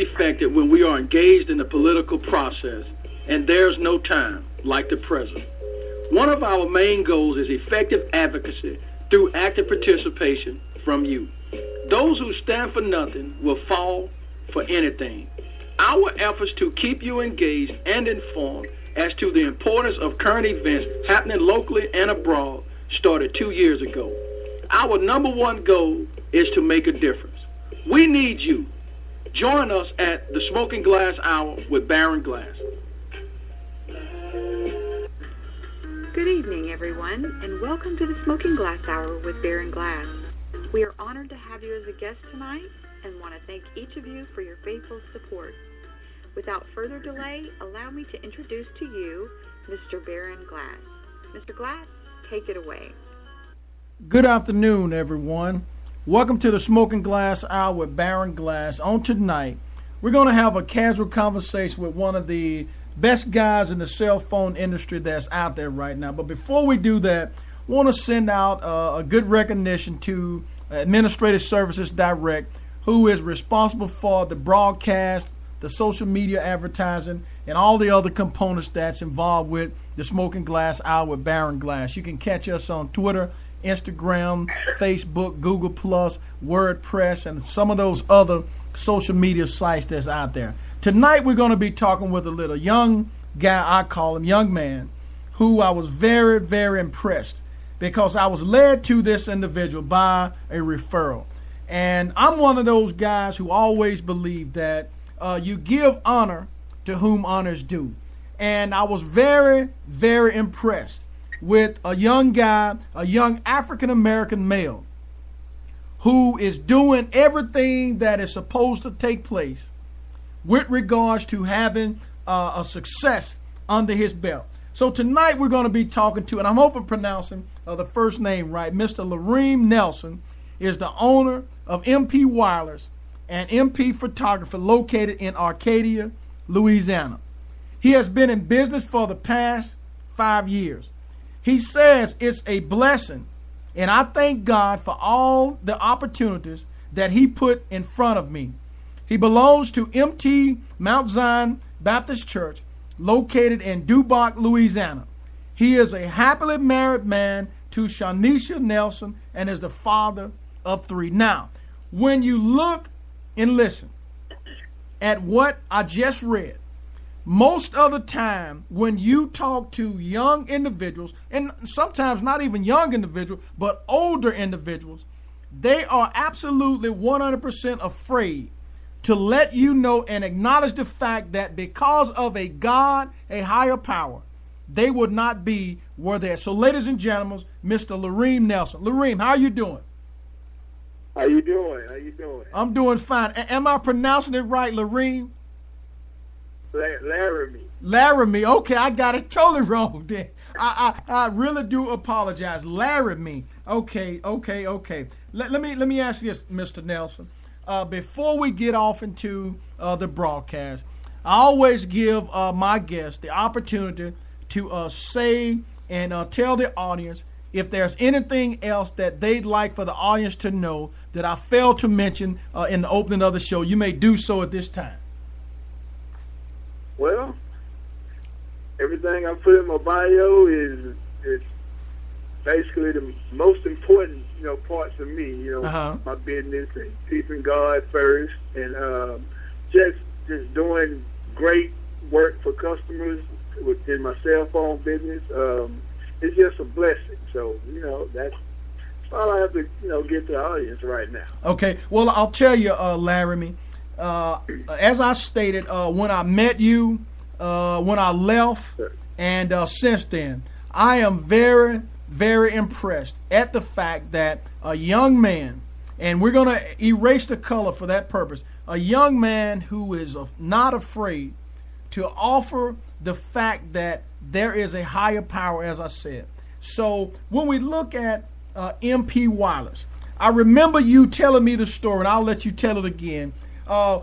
effective when we are engaged in the political process, and there's no time like the present. One of our main goals is effective advocacy through active participation from you. Those who stand for nothing will fall for anything. Our efforts to keep you engaged and informed as to the importance of current events happening locally and abroad started 2 years ago. Our number one goal is to make a difference. We need you. Join us at the Smoking Glass Hour with Baron Glass. Good evening, everyone, and welcome to the Smoking Glass Hour with Baron Glass. We are honored to have you as a guest tonight and want to thank each of you for your faithful support. Without further delay, allow me to introduce to you Mr. Baron Glass. Mr. Glass, take it away. Good afternoon, everyone. Welcome to the Smoking Glass Hour with Baron Glass. On tonight, we're going to have a casual conversation with one of the best guys in the cell phone industry that's out there right now. But before we do that, I want to send out a good recognition to Administrative Services Direct, who is responsible for the broadcast, the social media advertising, and all the other components that's involved with the Smoking Glass Hour with Baron Glass. You can catch us on Twitter, Instagram, Facebook, Google+, WordPress, and some of those other social media sites that's out there. Tonight we're going to be talking with a little young guy, I call him young man, who I was very, very impressed because I was led to this individual by a referral. And I'm one of those guys who always believe that you give honor to whom honors due. And I was very, very impressed with a young guy, a young African-American male who is doing everything that is supposed to take place with regards to having a success under his belt. So tonight we're going to be talking to, and I'm hoping pronouncing the first name right, Mr. Larime Nelson is the owner of MP Wireless and MP Photography located in Arcadia, Louisiana. He has been in business for the past 5 years. He says it's a blessing, and I thank God for all the opportunities that he put in front of me. He belongs to MT Mount Zion Baptist Church, located in Dubach, Louisiana. He is a happily married man to Shunisha Nelson and is the father of 3. Now, when you look and listen at what I just read, most of the time when you talk to young individuals, and sometimes not even young individuals, but older individuals, they are absolutely 100% afraid to let you know and acknowledge the fact that because of a God, a higher power, they would not be where they're. So ladies and gentlemen, Mr. Larime Nelson. Larime, how are you doing? How you doing? How you doing? I'm doing fine. Am I pronouncing it right, Larime? Larime. Larime. Okay, I got it totally wrong then. I really do apologize. Larime. Okay. Let me ask you this, Mr. Nelson. Before we get off into the broadcast, I always give my guests the opportunity to say and tell the audience if there's anything else that they'd like for the audience to know that I failed to mention in the opening of the show. You may do so at this time. Well, everything I put in my bio is basically the most important, parts of me. My business and keeping God first, and just doing great work for customers within my cell phone business. It's just a blessing. So that's all I have to get to the audience right now. Okay. Well, I'll tell you, Larime. As I stated, when I met you, when I left, and since then, I am very, very impressed at the fact that a young man, and we're going to erase the color for that purpose, a young man who is not afraid to offer the fact that there is a higher power, as I said. So when we look at MP Wireless, I remember you telling me the story, and I'll let you tell it again.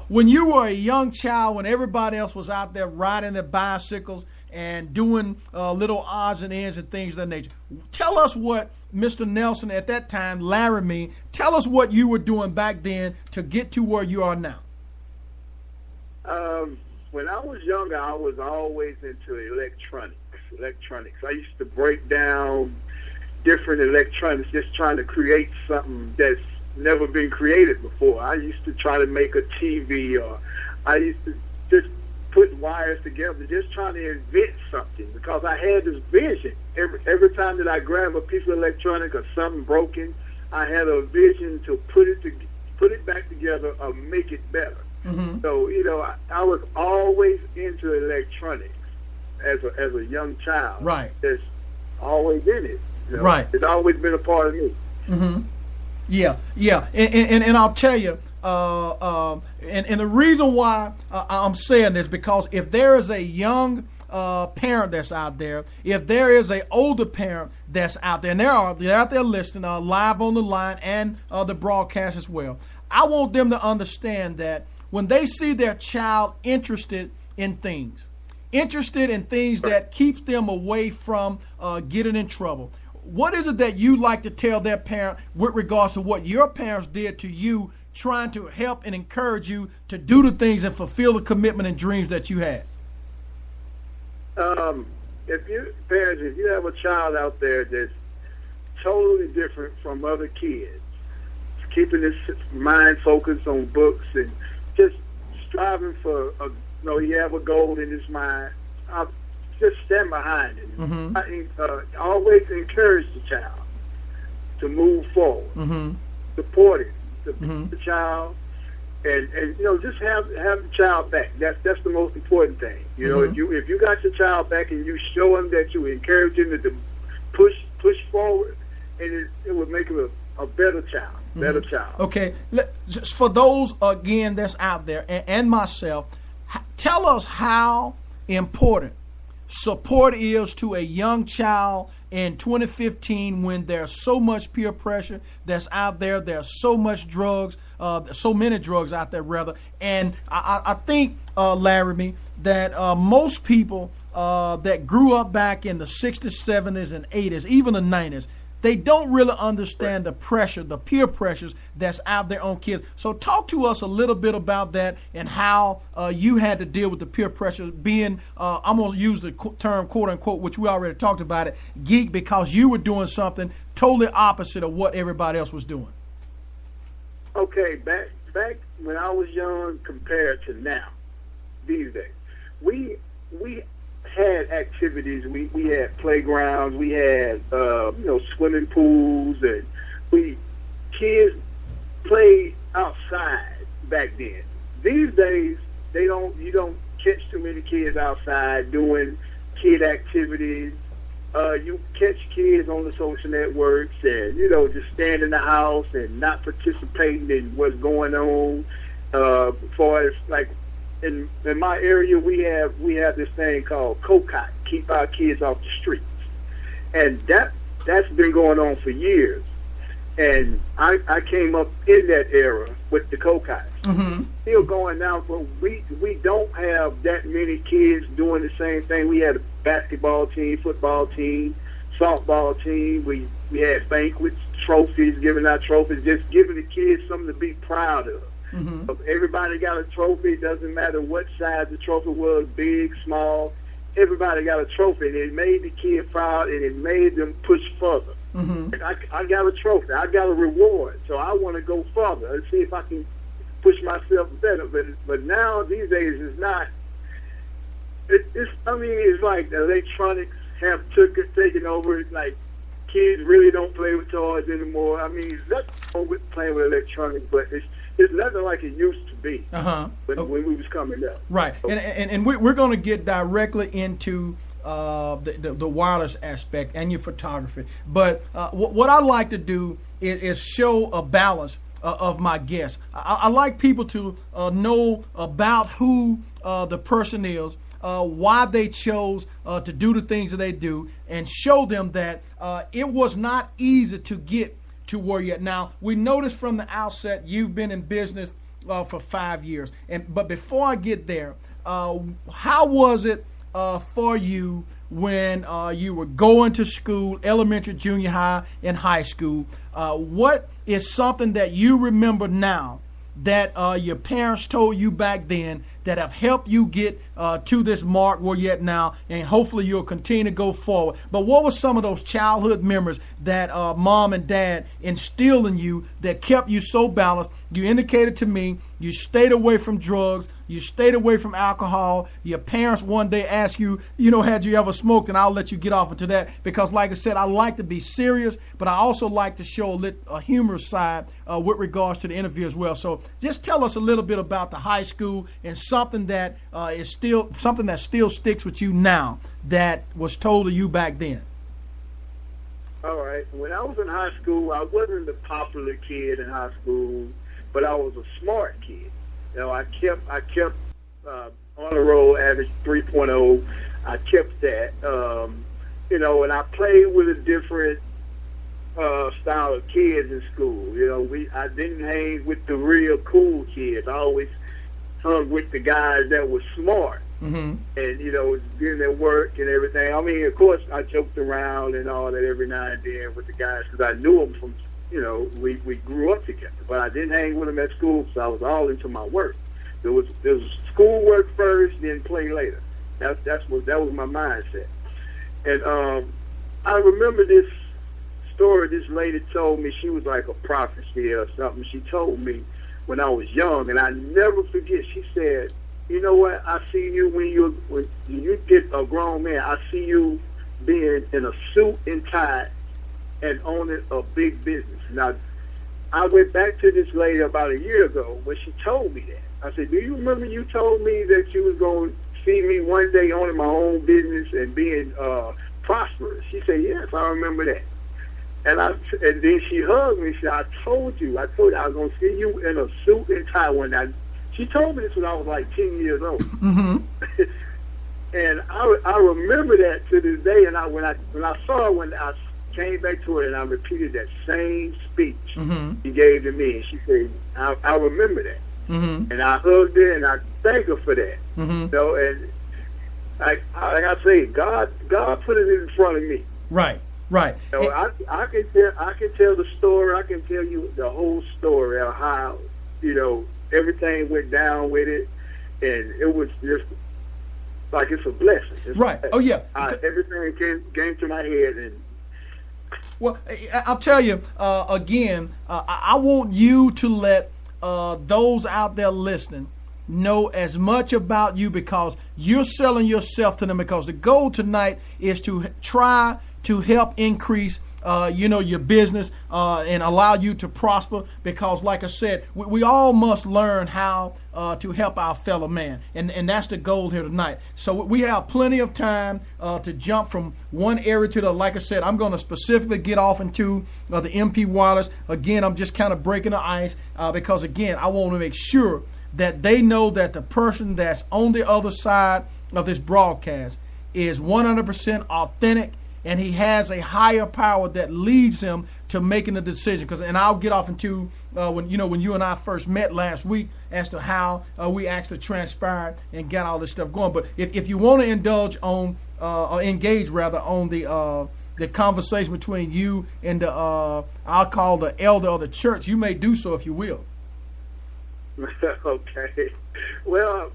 When you were a young child, when everybody else was out there riding their bicycles and doing little odds and ends and things of that nature. Tell us what, Mr. Nelson, at that time, Larime, tell us what you were doing back then to get to where you are now. When I was younger, I was always into electronics. I used to break down different electronics, just trying to create something that's never been created before. I used to try to make a TV, or I used to just put wires together, just trying to invent something, because I had this vision. Every time that I grab a piece of electronic or something broken, I had a vision to put it back together or make it better. Mm-hmm. So, I was always into electronics as a young child. Right. That's always in it. Right. It's always been a part of me. Mm-hmm. Yeah. And I'll tell you, and the reason why I'm saying this, because if there is a young parent that's out there, if there is an older parent that's out there, and they're out there listening live on the line and the broadcast as well, I want them to understand that when they see their child interested in things that keeps them away from getting in trouble, what is it that you like to tell their parent with regards to what your parents did to you, trying to help and encourage you to do the things and fulfill the commitment and dreams that you had? If you have a child out there that's totally different from other kids, keeping his mind focused on books and just striving for you have a goal in his mind, I'll just stand behind it. Mm-hmm. I always encourage the child to move forward, mm-hmm. support it, the child, and just have the child back. That's the most important thing. Mm-hmm. if you got your child back and you show him that you encourage him to push forward, and it would make him a better child. Better child. Okay, just for those again that's out there and myself, tell us how important support is to a young child in 2015 when there's so much peer pressure that's out there. There's so much drugs, so many drugs out there rather. And I think, Larime, that most people that grew up back in the 60s, 70s, and 80s, even the 90s, they don't really understand the pressure, the peer pressures that's out there on kids. So talk to us a little bit about that and how you had to deal with the peer pressure being, I'm going to use the term quote unquote, which we already talked about it, geek, because you were doing something totally opposite of what everybody else was doing. Okay, back when I was young compared to now, these days, we had activities. We had playgrounds. We had swimming pools, and kids played outside back then. These days, you don't catch too many kids outside doing kid activities. You catch kids on the social networks and just stand in the house and not participating in what's going on. As far as like. In my area, we have this thing called COCOT, keep our kids off the streets, and that's been going on for years. And I came up in that era with the COCOT. Mm-hmm. Still going now, but we don't have that many kids doing the same thing. We had a basketball team, football team, softball team. We had banquets, trophies, giving out trophies, just giving the kids something to be proud of. Mm-hmm. Everybody got a trophy. It doesn't matter what size the trophy was, big, small. Everybody got a trophy, and it made the kid proud, and it made them push further. Mm-hmm. I got a trophy. I got a reward, so I want to go further and see if I can push myself better. But now, these days, it's not. It's like the electronics have taken over. It's like kids really don't play with toys anymore. I mean, it's nothing wrong with playing with electronics, but it's nothing like it used to be when we was coming up. Right, and we're going to get directly into the wireless aspect and your photography. But what I like to do is show a balance of my guests. I like people to know about who the person is, why they chose to do the things that they do, and show them that it was not easy to get to where you're at. Now, we noticed from the outset you've been in business for 5 years. But before I get there, how was it for you when you were going to school, elementary, junior high, and high school? What is something that you remember now that your parents told you back then that have helped you get to this mark where you're at now, and hopefully you'll continue to go forward. But what were some of those childhood memories that mom and dad instilled in you that kept you so balanced? You indicated to me you stayed away from drugs, you stayed away from alcohol. Your parents one day asked you, had you ever smoked? And I'll let you get off into that because, like I said, I like to be serious, but I also like to show a humorous side with regards to the interview as well. So just tell us a little bit about the high school and something that still sticks with you now that was told to you back then. All right. When I was in high school, I wasn't the popular kid in high school, but I was a smart kid. I kept on the roll average 3.0. I kept that. And I played with a different style of kids in school. I didn't hang with the real cool kids. I always hung with the guys that were smart. Mm-hmm. And, getting their work and everything. I mean, of course, I joked around and all that every now and then with the guys because I knew them from, we grew up together. But I didn't hang with them at school, so I was all into my work. There was schoolwork first, then play later. That was my mindset. And I remember this story this lady told me. She was like a prophecy or something. She told me when I was young, and I never forget. She said, "You know what? I see you when you get a grown man. I see you being in a suit and tie and owning a big business." Now, I went back to this lady about a year ago when she told me that. I said, "Do you remember you told me that you was going to see me one day owning my own business and being prosperous?" She said, "Yes, I remember that." And then she hugged me. She said, I told you I was going to see you in a suit and tie one night. She told me this when I was like 10 years old. Mm-hmm. And I remember that to this day. And when I saw her, when I came back to her and I repeated that same speech she gave to me, and she said, I remember that. Mm-hmm. And I hugged her and I thank her for that. Mm-hmm. And like I say, God put it in front of me. Right. Right. So I can tell the story. I can tell you the whole story of how everything went down with it, and it was just like it's a blessing. It's right. A blessing. Oh yeah. Everything came to my head, and well, I'll tell you again. I want you to let those out there listening know as much about you because you're selling yourself to them. Because the goal tonight is to try to help increase, your business and allow you to prosper. Because, like I said, we all must learn how to help our fellow man, and that's the goal here tonight. So we have plenty of time to jump from one area to the. Like I said, I'm going to specifically get off into the MP wireless. Again, I'm just kind of breaking the ice because, again, I want to make sure that they know that the person that's on the other side of this broadcast is 100% authentic, and he has a higher power that leads him to making the decision. And I'll get off into when you and I first met last week as to how we actually transpired and got all this stuff going. But if you want to indulge on or engage rather on the conversation between you and the I'll call the elder of the church, you may do so if you will. Okay. Well,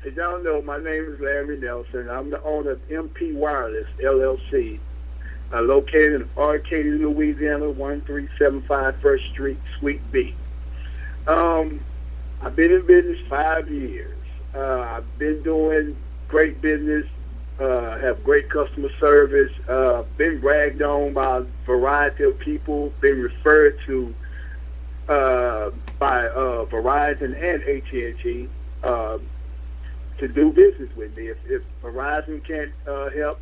as y'all know, my name is Larime Nelson. I'm the owner of MP Wireless, LLC, located in Arcadia, Louisiana, 1375 First Street, Suite B. I've been in business 5 years. I've been doing great business, have great customer service, been bragged on by a variety of people, been referred to by Verizon and AT&T to do business with me. If Verizon can't help,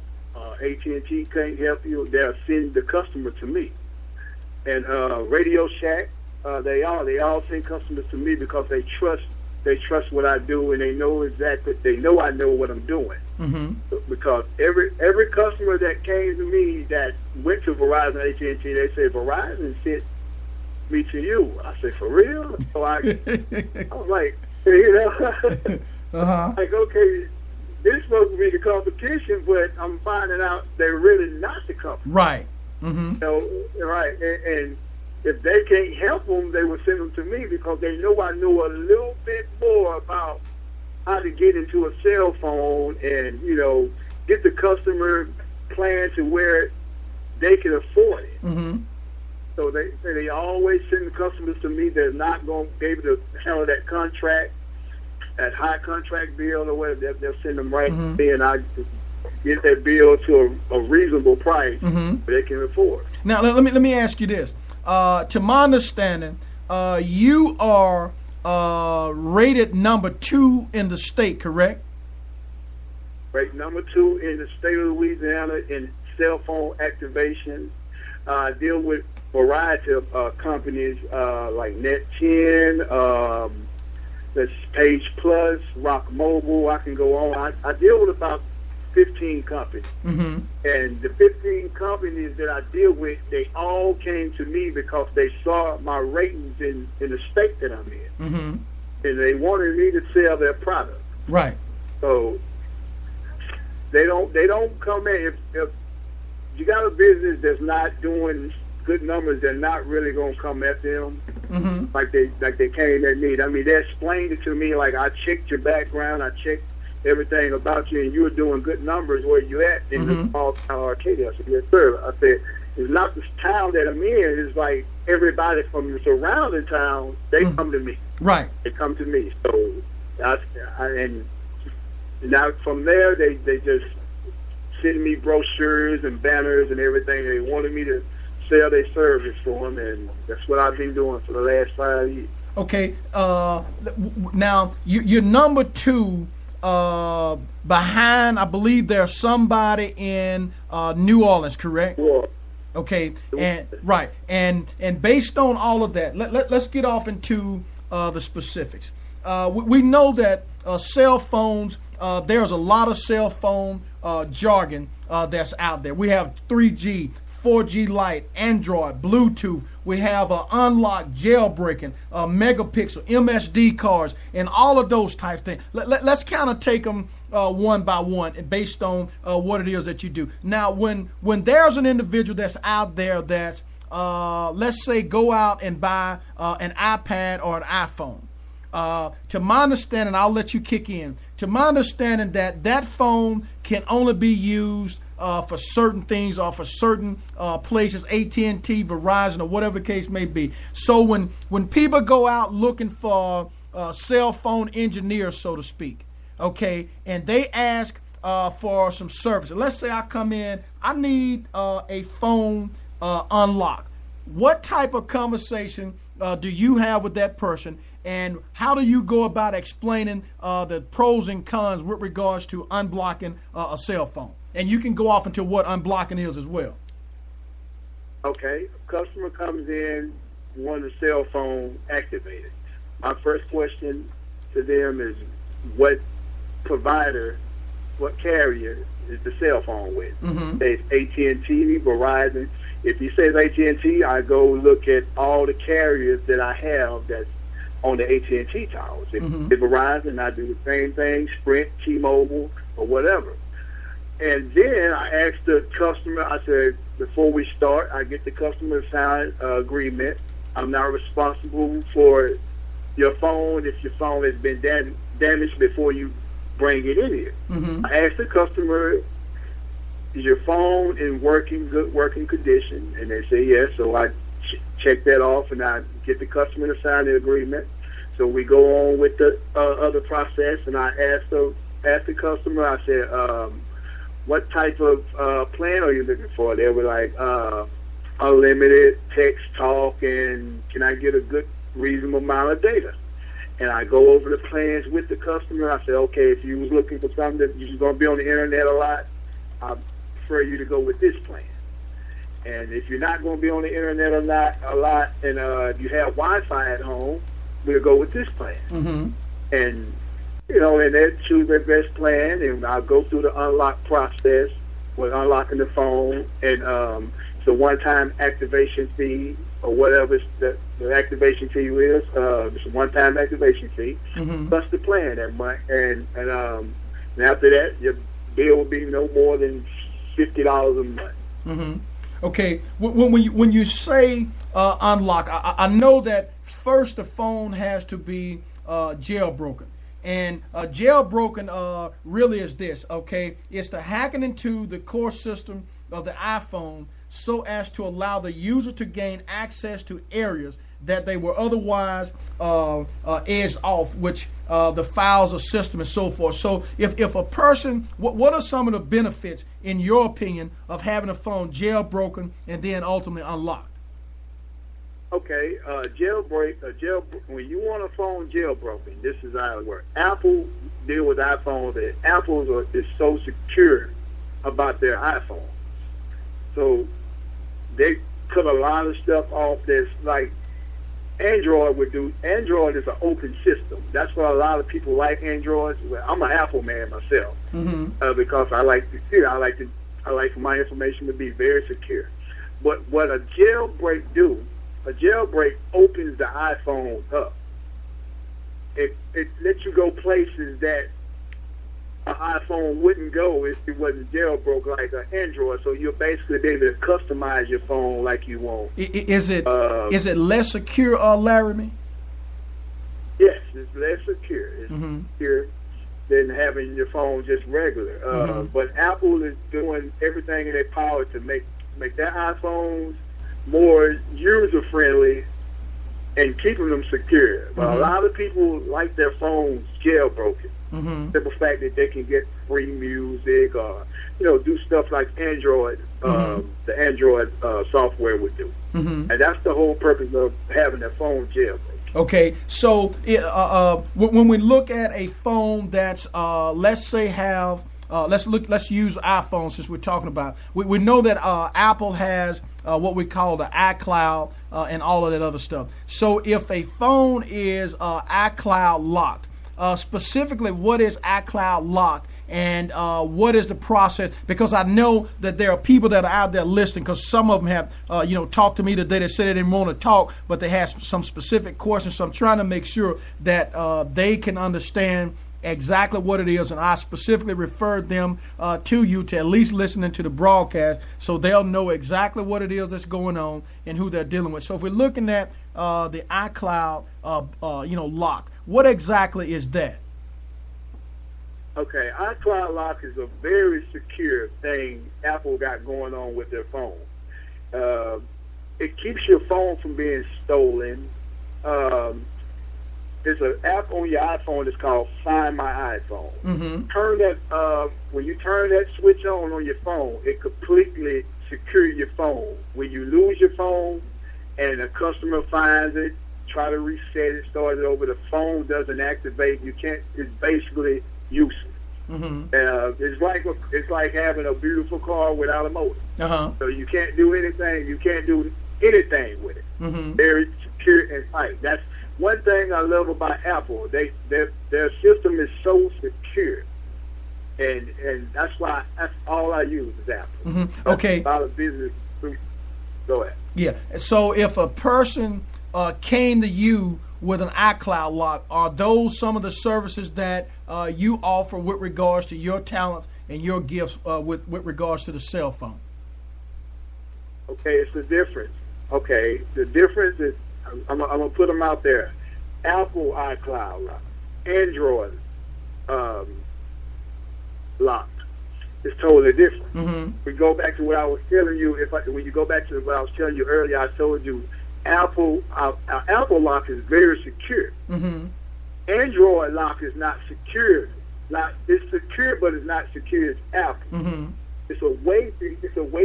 AT&T can't help you, they'll send the customer to me. And Radio Shack, they all send customers to me because they trust what I do, and they know I know what I'm doing. Mm-hmm. Because every customer that came to me that went to Verizon, AT&T, they say Verizon sent me to you. I said, for real? So I was like, like, okay, this is supposed to be the competition, but I'm finding out they're really not the competition. Right. Mm-hmm. Right. And if they can't help them, they will send them to me because they know I know a little bit more about how to get into a cell phone and, get the customer plan to where they can afford it. Mm-hmm. So they always send the customers to me. They're not going to be able to handle that contract, that high contract bill or whatever. They'll send them right to me, and I get that bill to a reasonable price that they can afford. Now, let me ask you this. To my understanding, you are rated number 2 in the state, correct? Rated number 2 in the state of Louisiana in cell phone activation. I deal with a variety of companies like Net10, that's Page Plus, Rock Mobile. I can go on. I deal with about 15 companies. Mm-hmm. And the 15 companies that I deal with, they all came to me because they saw my ratings in the state that I'm in. Mm-hmm. And they wanted me to sell their product. Right. So they don't come in. If you got a business that's not doing good numbers, they're not really going to come at them like they came at me. I mean, they explained it to me like, I checked your background, I checked everything about you, and you were doing good numbers. Where you at in the small town Arcadia? I said, yes, sir. I said, it's not this town that I'm in. It's like everybody from the surrounding town, they come to me. Right. They come to me. So, and now from there, they just send me brochures and banners and everything. They wanted me to sell their service for them, and that's what I've been doing for the last 5 years. Okay. Now, you're number 2 behind, I believe there's somebody in New Orleans, correct? Yeah. Okay, and right, and based on all of that, let's get off into the specifics. We know that cell phones, there's a lot of cell phone jargon that's out there. We have 3G, 4G Lite, Android, Bluetooth. We have unlock, jailbreaking, megapixel, MSD cards, and all of those types of things. Let's kind of take them one by one based on what it is that you do. Now, when there's an individual that's out there that's, let's say, go out and buy an iPad or an iPhone. To my understanding, I'll let you kick in. To my understanding, that phone can only be used for certain things or for certain places, AT&T, Verizon, or whatever the case may be. So when people go out looking for cell phone engineers, so to speak, okay, and they ask for some services. Let's say I come in, I need a phone unlocked. What type of conversation do you have with that person? And how do you go about explaining the pros and cons with regards to unblocking a cell phone? And you can go off into what unblocking is as well. Okay. A customer comes in, wants a cell phone activated. My first question to them is, what provider, what carrier is the cell phone with? It's AT&T, Verizon. If he says AT&T, I go look at all the carriers that I have that's on the AT&T towers. If it's Verizon, I do the same thing, Sprint, T-Mobile, or whatever. And then I ask the customer, I said, before we start, I get the customer to sign an agreement. I'm not responsible for your phone if your phone has been damaged before you bring it in here. I ask the customer, is your phone in good working condition? And they say yes. So I check that off, and I get the customer to sign the agreement. So we go on with the other process, and I ask the customer, I said, what type of plan are you looking for? They were like, unlimited text, talk, and can I get a good, reasonable amount of data? And I go over the plans with the customer. I said, okay, if you was looking for something that you're going to be on the internet a lot, I prefer you to go with this plan. And if you're not going to be on the internet a lot, and if you have Wi-Fi at home, we'll go with this plan. And and they choose their best plan, and I'll go through the unlock process with unlocking the phone, and it's a one-time activation fee or whatever the activation fee is. It's a one-time activation fee plus the plan that month, and after that, your bill will be no more than $50 a month. Okay, when you say unlock, I know that first the phone has to be jailbroken. And jailbroken really is this, okay? It's the hacking into the core system of the iPhone so as to allow the user to gain access to areas that they were otherwise edged off, which the files or system and so forth. So if a person, what are some of the benefits, in your opinion, of having a phone jailbroken and then ultimately unlocked? Okay, when you want a phone jailbroken, this is how it works. Apple deal with iPhones. Apple is so secure about their iPhone. So they cut a lot of stuff off that's like Android would do. Android is an open system. That's why a lot of people like Androids. Well, I'm an Apple man myself because I like secure. I like for my information to be very secure. But what a jailbreak do? A jailbreak opens the iPhone up. It lets you go places that an iPhone wouldn't go if it wasn't jailbroke like an Android. So you'll basically be able to customize your phone like you want. Is it less secure, Larime? Yes, it's less secure. It's secure than having your phone just regular. But Apple is doing everything in their power to make their iPhones more user-friendly and keeping them secure. But a lot of people like their phones jailbroken. The fact that they can get free music or, do stuff like Android, the Android software would do. And that's the whole purpose of having their phone jailbroken. Okay, so when we look at a phone that's, let's say let's use iPhone since we're talking about it. We know that Apple has what we call the iCloud and all of that other stuff. So if a phone is iCloud locked, specifically what is iCloud locked and what is the process? Because I know that there are people that are out there listening, because some of them have talked to me today. They said they didn't want to talk, but they have some specific questions. So I'm trying to make sure that they can understand exactly what it is, and I specifically referred them to you to at least listening to the broadcast so they'll know exactly what it is that's going on and who they're dealing with. So if we're looking at the iCloud lock, what exactly is that? Okay, iCloud lock is a very secure thing Apple got going on with their phone. It keeps your phone from being stolen. There's an app on your iPhone that's called Find My iPhone. Turn that when you turn that switch on your phone, it completely secures your phone. When you lose your phone and a customer finds it, try to reset it, start it over, the phone doesn't activate. You can't. It's basically useless. It's like having a beautiful car without a motor. So you can't do anything. You can't do anything with it. Very secure and tight. That's one thing I love about Apple. Their system is so secure, and that's all I use is Apple. Okay. A lot of business. Go ahead. Yeah. So if a person came to you with an iCloud lock, are those some of the services that you offer with regards to your talents and your gifts with regards to the cell phone? Okay, it's the difference. Okay, the difference is I'm gonna put them out there. Apple iCloud lock, Android lock. It's totally different. We go back to what I was telling you. When you go back to what I was telling you earlier, I told you Apple lock is very secure. Android lock is not secure. It's secure, but it's not secure as Apple. It's a way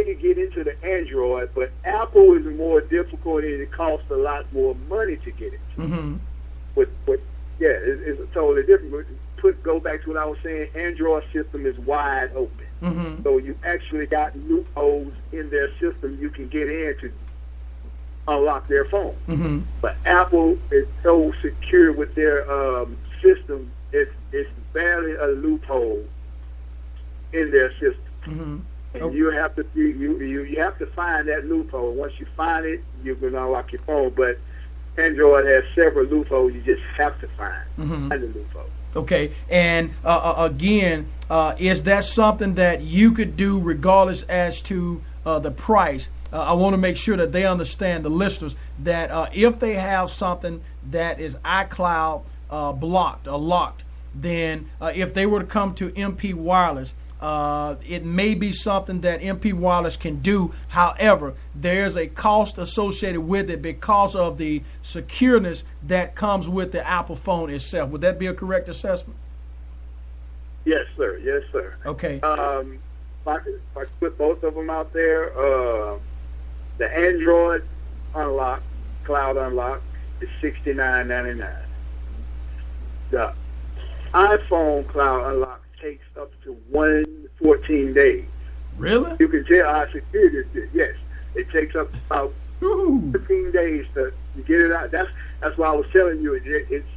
to get into the Android, but Apple is more difficult and it costs a lot more money to get into. It's totally different. Go back to what I was saying. Android system is wide open, so you actually got loopholes in their system you can get in to unlock their phone. But Apple is so secure with their system. It's barely a loophole in their system. And you have to you have to find that loophole. Once you find it, you're going to unlock your phone. But Android has several loopholes. You just have to find the loophole. Okay, and again, is that something that you could do regardless as to the price? I want to make sure that they understand, the listeners, that if they have something that is iCloud blocked or locked, then if they were to come to MP Wireless, it may be something that MP Wireless can do. However, there's a cost associated with it because of the secureness that comes with the Apple phone itself. Would that be a correct assessment? Yes, sir. Yes, sir. Okay. If I put both of them out there, the Android unlock, cloud unlock, is $69.99. The iPhone cloud unlock takes up to 114 days. Really? You can tell how secure this is. Yes, it takes up about 15 days to get it out. That's why I was telling you. It's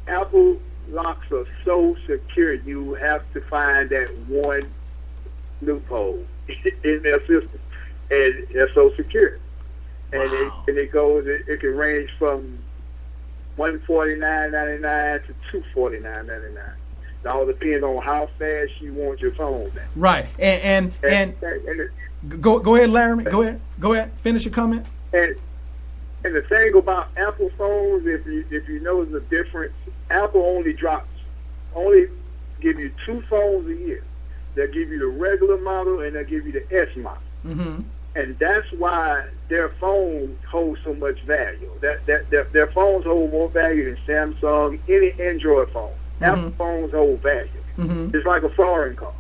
Apple locks are so secure. You have to find that one loophole in their system, and they're so secure. And wow. It can range from $149.99 to $249.99. It all depends on how fast you want your phone back. Right. And go ahead, Larry. Go ahead. Finish your comment. And the thing about Apple phones, if you notice the difference, Apple only give you 2 phones a year. They'll give you the regular model and they'll give you the S model. Mm-hmm. And that's why their phones hold so much value. Their phones hold more value than Samsung, any Android phone. Mm-hmm. Apple phones hold value. Mm-hmm. It's like a foreign car.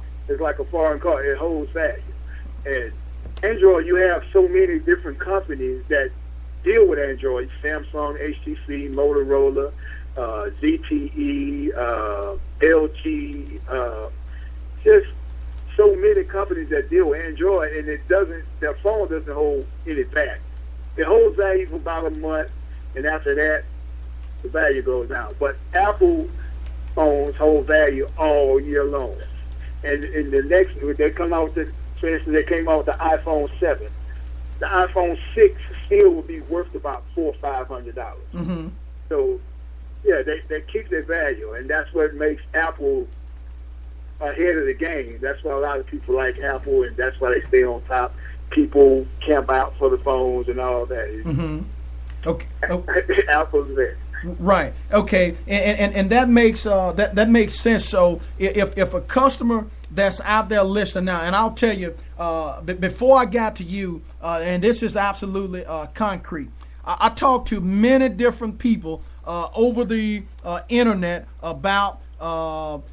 It holds value. And Android, you have so many different companies that deal with Android: Samsung, HTC, Motorola, ZTE, LG, just so many companies that deal with Android, and their phone doesn't hold any value. It holds value for about a month, and after that, the value goes down. But Apple phones hold value all year long. And in the next, they come out with, for instance, they came out with the iPhone 7. The iPhone 6 still will be worth about $400 or $500. Mm-hmm. So, yeah, they keep their value, and that's what makes Apple ahead of the game. That's why a lot of people like Apple, and that's why they stay on top. People camp out for the phones and all that. Mm-hmm. Okay. Apple's there. Right. Okay. And that makes that makes sense. So if a customer that's out there listening now, and I'll tell you, before I got to you, and this is absolutely concrete. I talked to many different people over the internet about how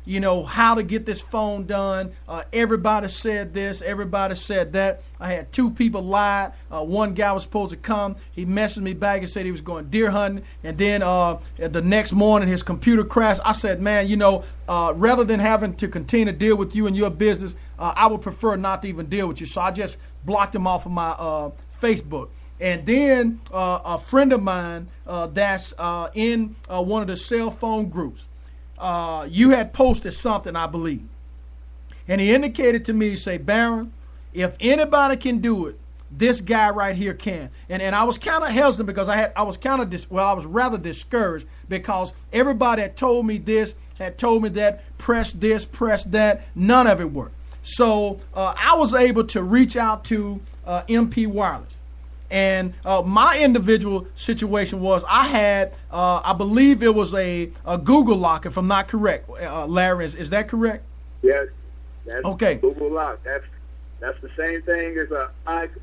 to get this phone done. Everybody said this, everybody said that. I had 2 people lie. One guy was supposed to come. He messaged me back and said he was going deer hunting. And then the next morning his computer crashed. I said, man, rather than having to continue to deal with you and your business, I would prefer not to even deal with you. So I just blocked him off of my Facebook. And then a friend of mine that's in one of the cell phone groups, you had posted something, I believe. And he indicated to me, say, Baron, if anybody can do it, this guy right here can. And I was kind of hesitant because I was rather discouraged because everybody had told me this, had told me that, press this, press that. None of it worked. So I was able to reach out to MP Wireless. And my individual situation was I had, I believe it was a Google lock, if I'm not correct. Larry, is that correct? Yes. That's okay. Google lock. That's the same thing as a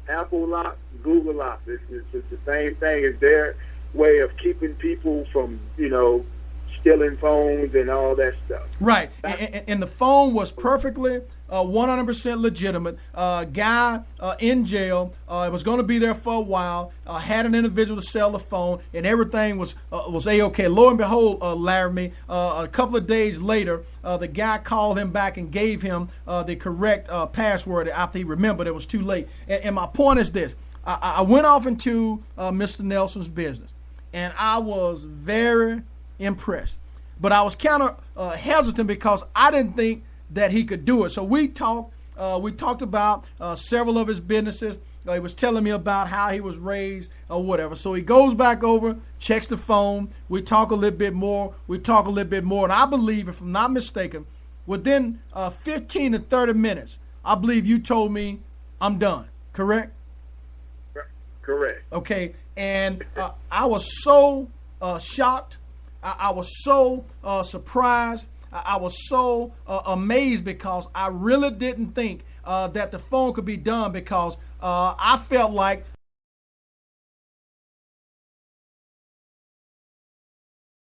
Apple lock, Google lock. It's the same thing. It's their way of keeping people from, stealing phones and all that stuff. Right. And the phone was perfectly 100% legitimate. Guy in jail, was going to be there for a while, had an individual to sell the phone, and everything was A-okay. Lo and behold, Larime, a couple of days later, the guy called him back and gave him the correct password after he remembered it was too late. And my point is this. I went off into Mr. Nelson's business, and I was very impressed. But I was kind of hesitant because I didn't think that he could do it. So we talked about several of his businesses. He was telling me about how he was raised or whatever. So he goes back over, checks the phone. We talk a little bit more. And I believe, if I'm not mistaken, within 15 to 30 minutes, I believe you told me I'm done. Correct? Correct. Okay, and I was so shocked. I was so surprised. I was so amazed because I really didn't think that the phone could be done, because I felt like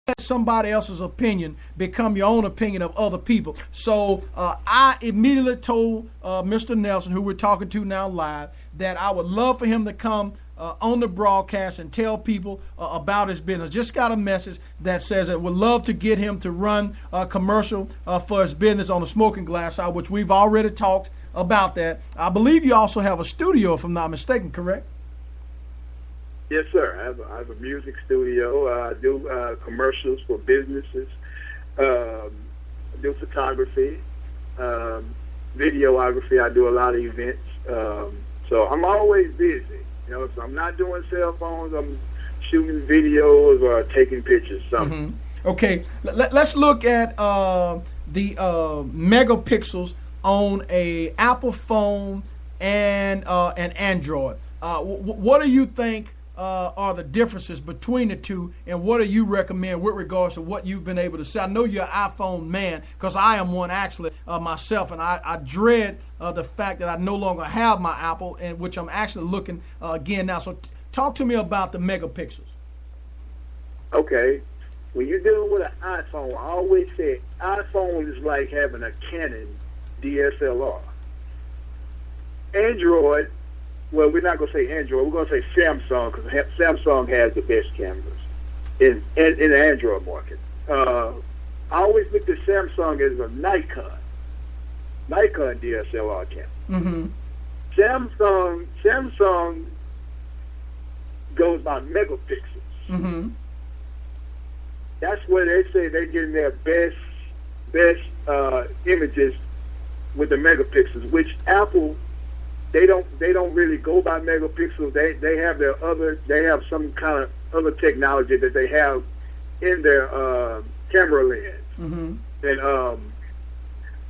let somebody else's opinion become your own opinion of other people. So I immediately told Mr. Nelson, who we're talking to now live, that I would love for him to come on the broadcast and tell people about his business. Just got a message that says it would love to get him to run a commercial for his business on the Smoking Glass Hour, which we've already talked about that. I believe you also have a studio, if I'm not mistaken, correct? Yes, sir. I have a music studio. I do commercials for businesses. I do photography, videography. I do a lot of events. So I'm always busy. You know, if I'm not doing cell phones, I'm shooting videos or taking pictures. Something. Mm-hmm. Okay, let's look at the megapixels on a Apple phone and an Android. What do you think are the differences between the two, and what do you recommend with regards to what you've been able to see? I know you're an iPhone man, because I am one actually myself, and I dread the fact that I no longer have my Apple, and which I'm actually looking again now. So talk to me about the megapixels. Okay. When you're dealing with an iPhone, I always say iPhone is like having a Canon DSLR. Android, well, we're not going to say Android. We're going to say Samsung, because Samsung has the best cameras in the Android market. I always looked at Samsung as a Nikon DSLR camera. Mm-hmm. Samsung goes by megapixels. Mm-hmm. That's where they say they're getting their best images with the megapixels, which Apple, they don't really go by megapixels. They have some kind of other technology that they have in their camera lens. Mm-hmm. And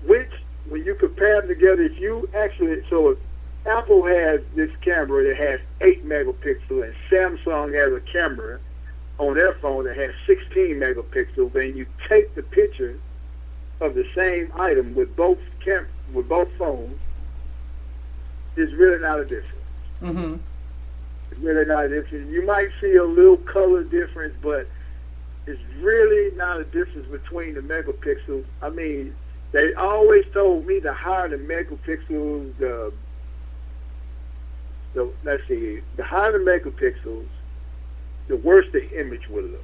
which, when you compare them together, if you actually, so Apple has this camera that has 8 megapixels, and Samsung has a camera on their phone that has 16 megapixels, and you take the picture of the same item with both phones, it's really not a difference. Mm-hmm. It's really not a difference. You might see a little color difference, but it's really not a difference between the megapixels. I mean, they always told me the higher the megapixels, the higher the megapixels, the worse the image will look.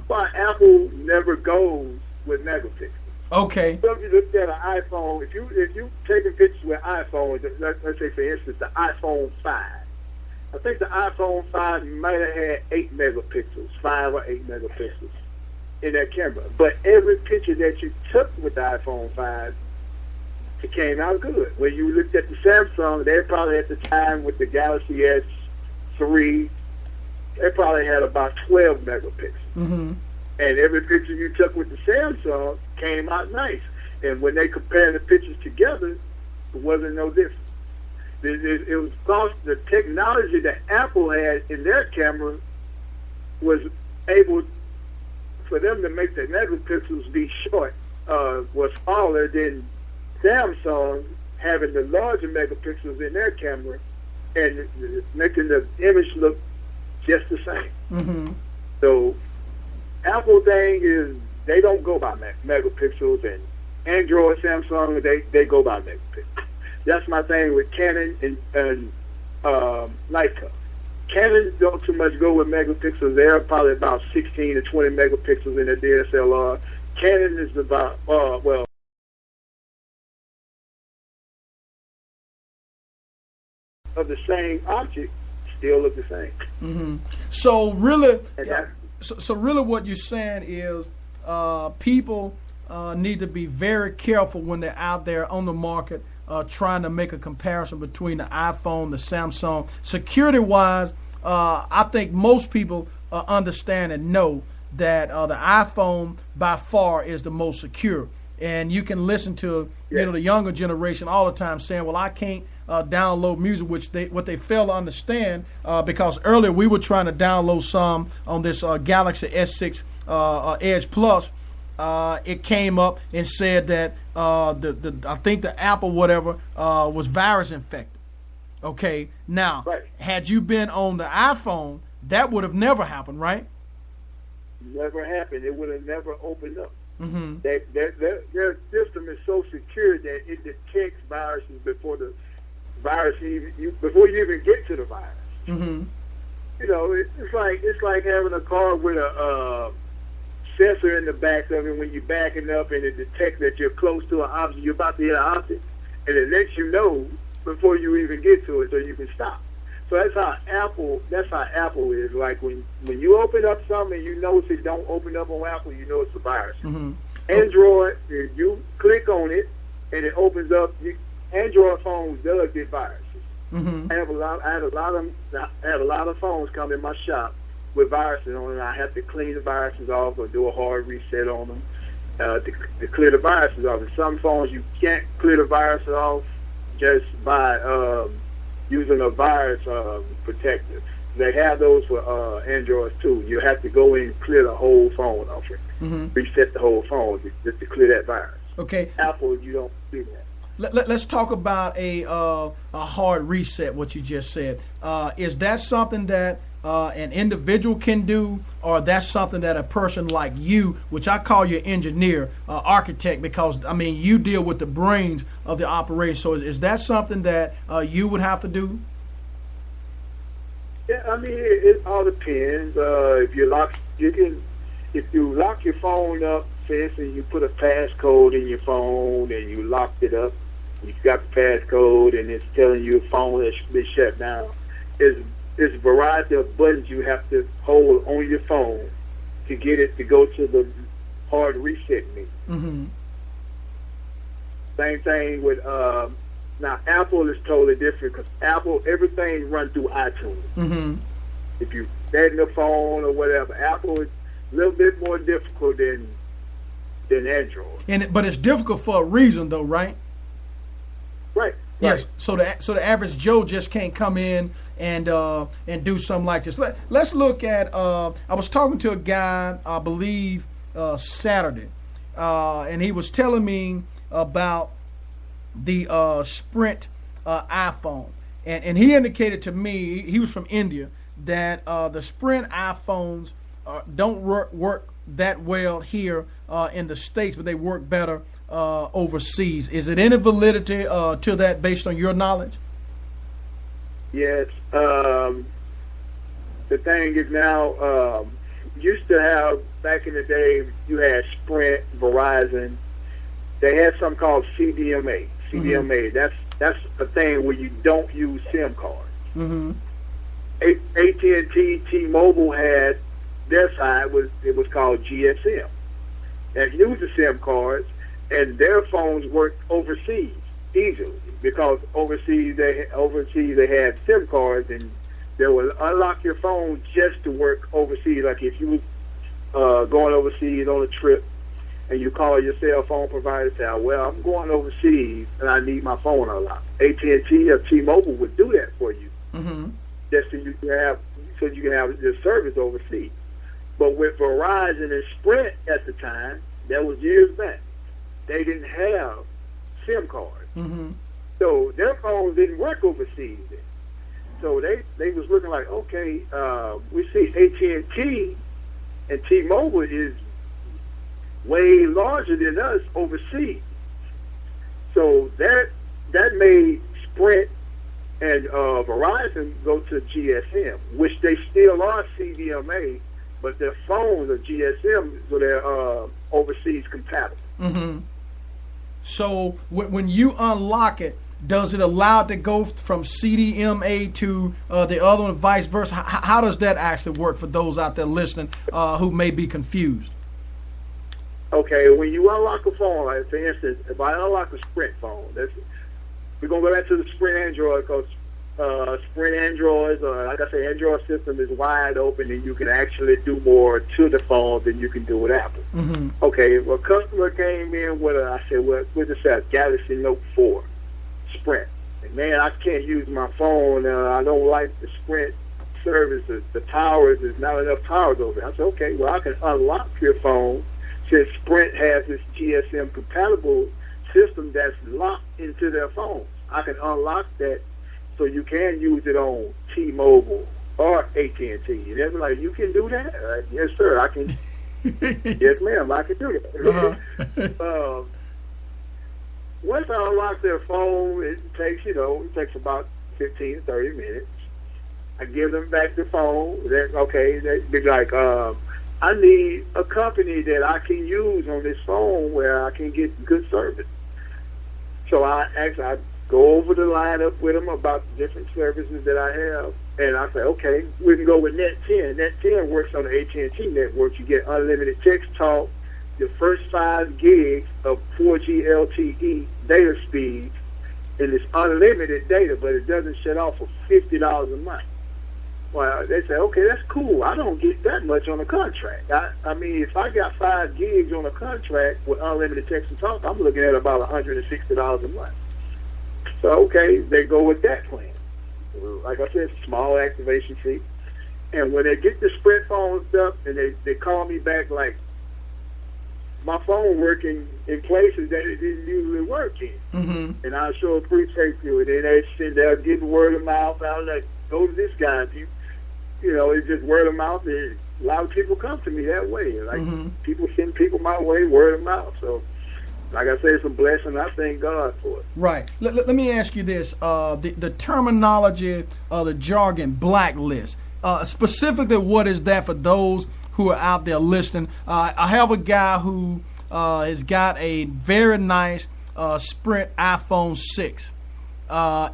Why Apple never goes with megapixels. Okay. So if you look at an iPhone, if you taking pictures with iPhone, let's say for instance the iPhone 5. I think the iPhone 5 might have had 8 megapixels, 5 or 8 megapixels in that camera. But every picture that you took with the iPhone 5, it came out good. When you looked at the Samsung, they probably at the time with the Galaxy S3, they probably had about 12 megapixels. Mm-hmm. And every picture you took with the Samsung came out nice. And when they compared the pictures together, it wasn't no different. It was because the technology that Apple had in their camera was able for them to make the megapixels be short, was smaller than Samsung having the larger megapixels in their camera and making the image look just the same. Mm-hmm. So Apple thing is they don't go by megapixels, and Android, Samsung, they go by megapixels. That's my thing with Canon and Nikon. Canon don't too much go with megapixels. They're probably about 16 to 20 megapixels in the DSLR. Canon is about of the same object still look the same. Mm-hmm. So really, so really, what you're saying is people need to be very careful when they're out there on the market trying to make a comparison between the iPhone, the Samsung. Security-wise, I think most people understand and know that the iPhone by far is the most secure. And you can listen to the younger generation all the time saying, well, I can't download music, which what they fail to understand, because earlier we were trying to download some on this Galaxy S6 Edge Plus. It came up and said that I think the app or whatever was virus infected. Okay, now, had you been on the iPhone, that would have never happened, right? Never happened. It would have never opened up. Mm-hmm. Their system is so secure that it detects viruses before the virus before you even get to the virus. Mm-hmm. It's like having a car with a sensor in the back of it when you're backing up, and it detects that you're close to an object, you're about to hit an object, and it lets you know before you even get to it, so you can stop. So that's how Apple is. Like when you open up something and you notice it don't open up on Apple, you know it's a virus. Mm-hmm. Android, if you click on it and it opens up, Android phones does get viruses. Mm-hmm. I had a lot of phones come in my shop with viruses on it. I have to clean the viruses off or do a hard reset on them to clear the viruses off. And some phones you can't clear the viruses off just by using a virus protector. They have those for Androids too. You have to go in and clear the whole phone off it. Mm-hmm. Reset the whole phone just to clear that virus. Okay. Apple, you don't do that. Let's talk about a hard reset, what you just said. Is that something that an individual can do, or that's something that a person like you, which I call you engineer, architect, because, I mean, you deal with the brains of the operation. So is that something that you would have to do? Yeah, I mean, it all depends. If you lock your phone up, for instance, you put a passcode in your phone and you locked it up, you've got the passcode and it's telling you your phone has been shut down. There's a variety of buttons you have to hold on your phone to get it to go to the hard reset menu. Mm-hmm. Same thing with now Apple is totally different because Apple, everything runs through iTunes. Mm-hmm. If you set in the phone or whatever, Apple is a little bit more difficult than Android. But it's difficult for a reason, though, right? Right. Yes. So the average Joe just can't come in and do something like this. Let's look at. I was talking to a guy, I believe, Saturday, and he was telling me about the Sprint iPhone, and he indicated to me, he was from India, that the Sprint iPhones don't work that well here in the States, but they work better overseas. Is it any validity to that based on your knowledge? Yes. The thing is now, used to have, back in the day, you had Sprint, Verizon. They had something called CDMA. CDMA, mm-hmm. That's a thing where you don't use SIM cards. Mm-hmm. AT&T, T-Mobile had their side, it was called GSM. And used the SIM cards, and their phones worked overseas easily because overseas they had SIM cards, and they would unlock your phone just to work overseas. Like if you was going overseas on a trip, and you call your cell phone provider and say, "Well, I'm going overseas and I need my phone unlocked." AT&T or T-Mobile would do that for you, mm-hmm. just so you can have the service overseas. But with Verizon and Sprint at the time, that was years back, they didn't have SIM cards. Mm-hmm. So their phones didn't work overseas then. So they was looking like, okay, we see AT&T and T-Mobile is way larger than us overseas. So that made Sprint and Verizon go to GSM, which they still are CDMA, but their phones are GSM, so they're overseas compatible. Mm-hmm. So when you unlock it, does it allow it to go from CDMA to the other one, vice versa? How does that actually work for those out there listening who may be confused? Okay, when you unlock a phone, like for instance, if I unlock a Sprint phone, we're going to go back to the Sprint Android because Sprint Androids, or like I say, Android system is wide open, and you can actually do more to the phone than you can do with Apple. Mm-hmm. Okay, well, customer came in with I said, well, what's this at? Galaxy Note 4 Sprint. And man, I can't use my phone. I don't like the Sprint service. The towers, there's not enough towers over there. I said, okay, well, I can unlock your phone since Sprint has this GSM compatible system that's locked into their phones. I can unlock that so you can use it on T-Mobile or AT&T. And they're like, you can do that? Yes, sir, I can. Yes, ma'am, I can do that. Uh-huh. Once I unlock their phone, it takes about 15, 30 minutes. I give them back the phone. They'd be like, I need a company that I can use on this phone where I can get good service. So I go over the lineup with them about the different services that I have, and I say, okay, we can go with Net 10. Net 10 works on the AT&T network. You get unlimited text talk, the first 5 gigs of 4G LTE data speeds, and it's unlimited data, but it doesn't shut off for $50 a month. Well, they say, okay, that's cool. I don't get that much on a contract. I mean, if I got 5 gigs on a contract with unlimited text and talk, I'm looking at about $160 a month. So, okay, they go with that plan. Like I said, small activation fee. And when they get the Sprint phones up and they call me back like, my phone working in places that it didn't usually work in. Mm-hmm. And I sure appreciate you. And then they sit there getting word of mouth. I was like, go to this guy. It's just word of mouth. And a lot of people come to me that way. Like, mm-hmm. people send people my way, word of mouth. So, like I say, it's a blessing. I thank God for it. Right. Let me ask you this. The terminology, the jargon, blacklist. Specifically, what is that for those who are out there listening? I have a guy who has got a very nice Sprint iPhone 6.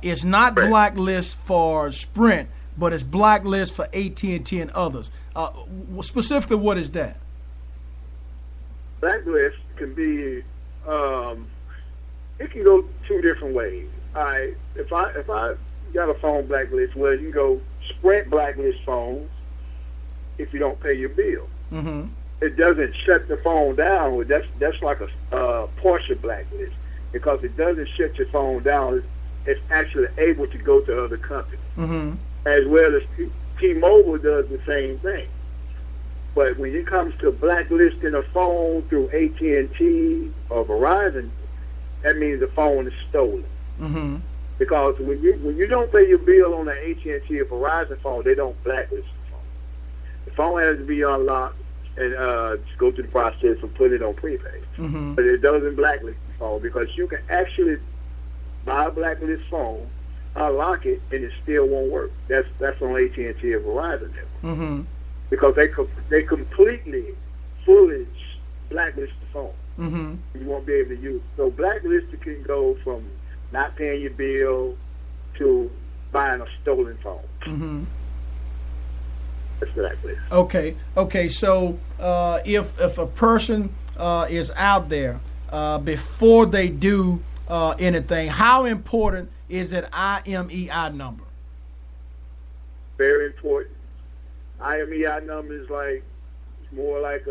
It's not blacklist for Sprint, but it's blacklist for AT&T and others. Specifically, what is that? Blacklist can be, it can go 2 different ways. If I got a phone blacklist, well, you can go Sprint blacklist phones if you don't pay your bill. Mm-hmm. It doesn't shut the phone down. That's like a partial blacklist, because it doesn't shut your phone down. It's actually able to go to other companies. Mm-hmm. As well as T-Mobile does the same thing. But when it comes to blacklisting a phone through AT&T or Verizon, that means the phone is stolen. Mm-hmm. Because when you don't pay your bill on an AT&T or Verizon phone, they don't blacklist the phone. The phone has to be unlocked and just go through the process and put it on prepaid. Mm-hmm. But it doesn't blacklist the phone, because you can actually buy a blacklist phone, unlock it, and it still won't work. That's on AT&T or Verizon network. Mm-hmm. Because they completely, fully blacklist the phone. Mm-hmm. You won't be able to use it. So blacklisting can go from not paying your bill to buying a stolen phone. Mm-hmm. That's blacklist. Okay. So if a person is out there before they do anything, how important is that IMEI number? Very important. IMEI number is more like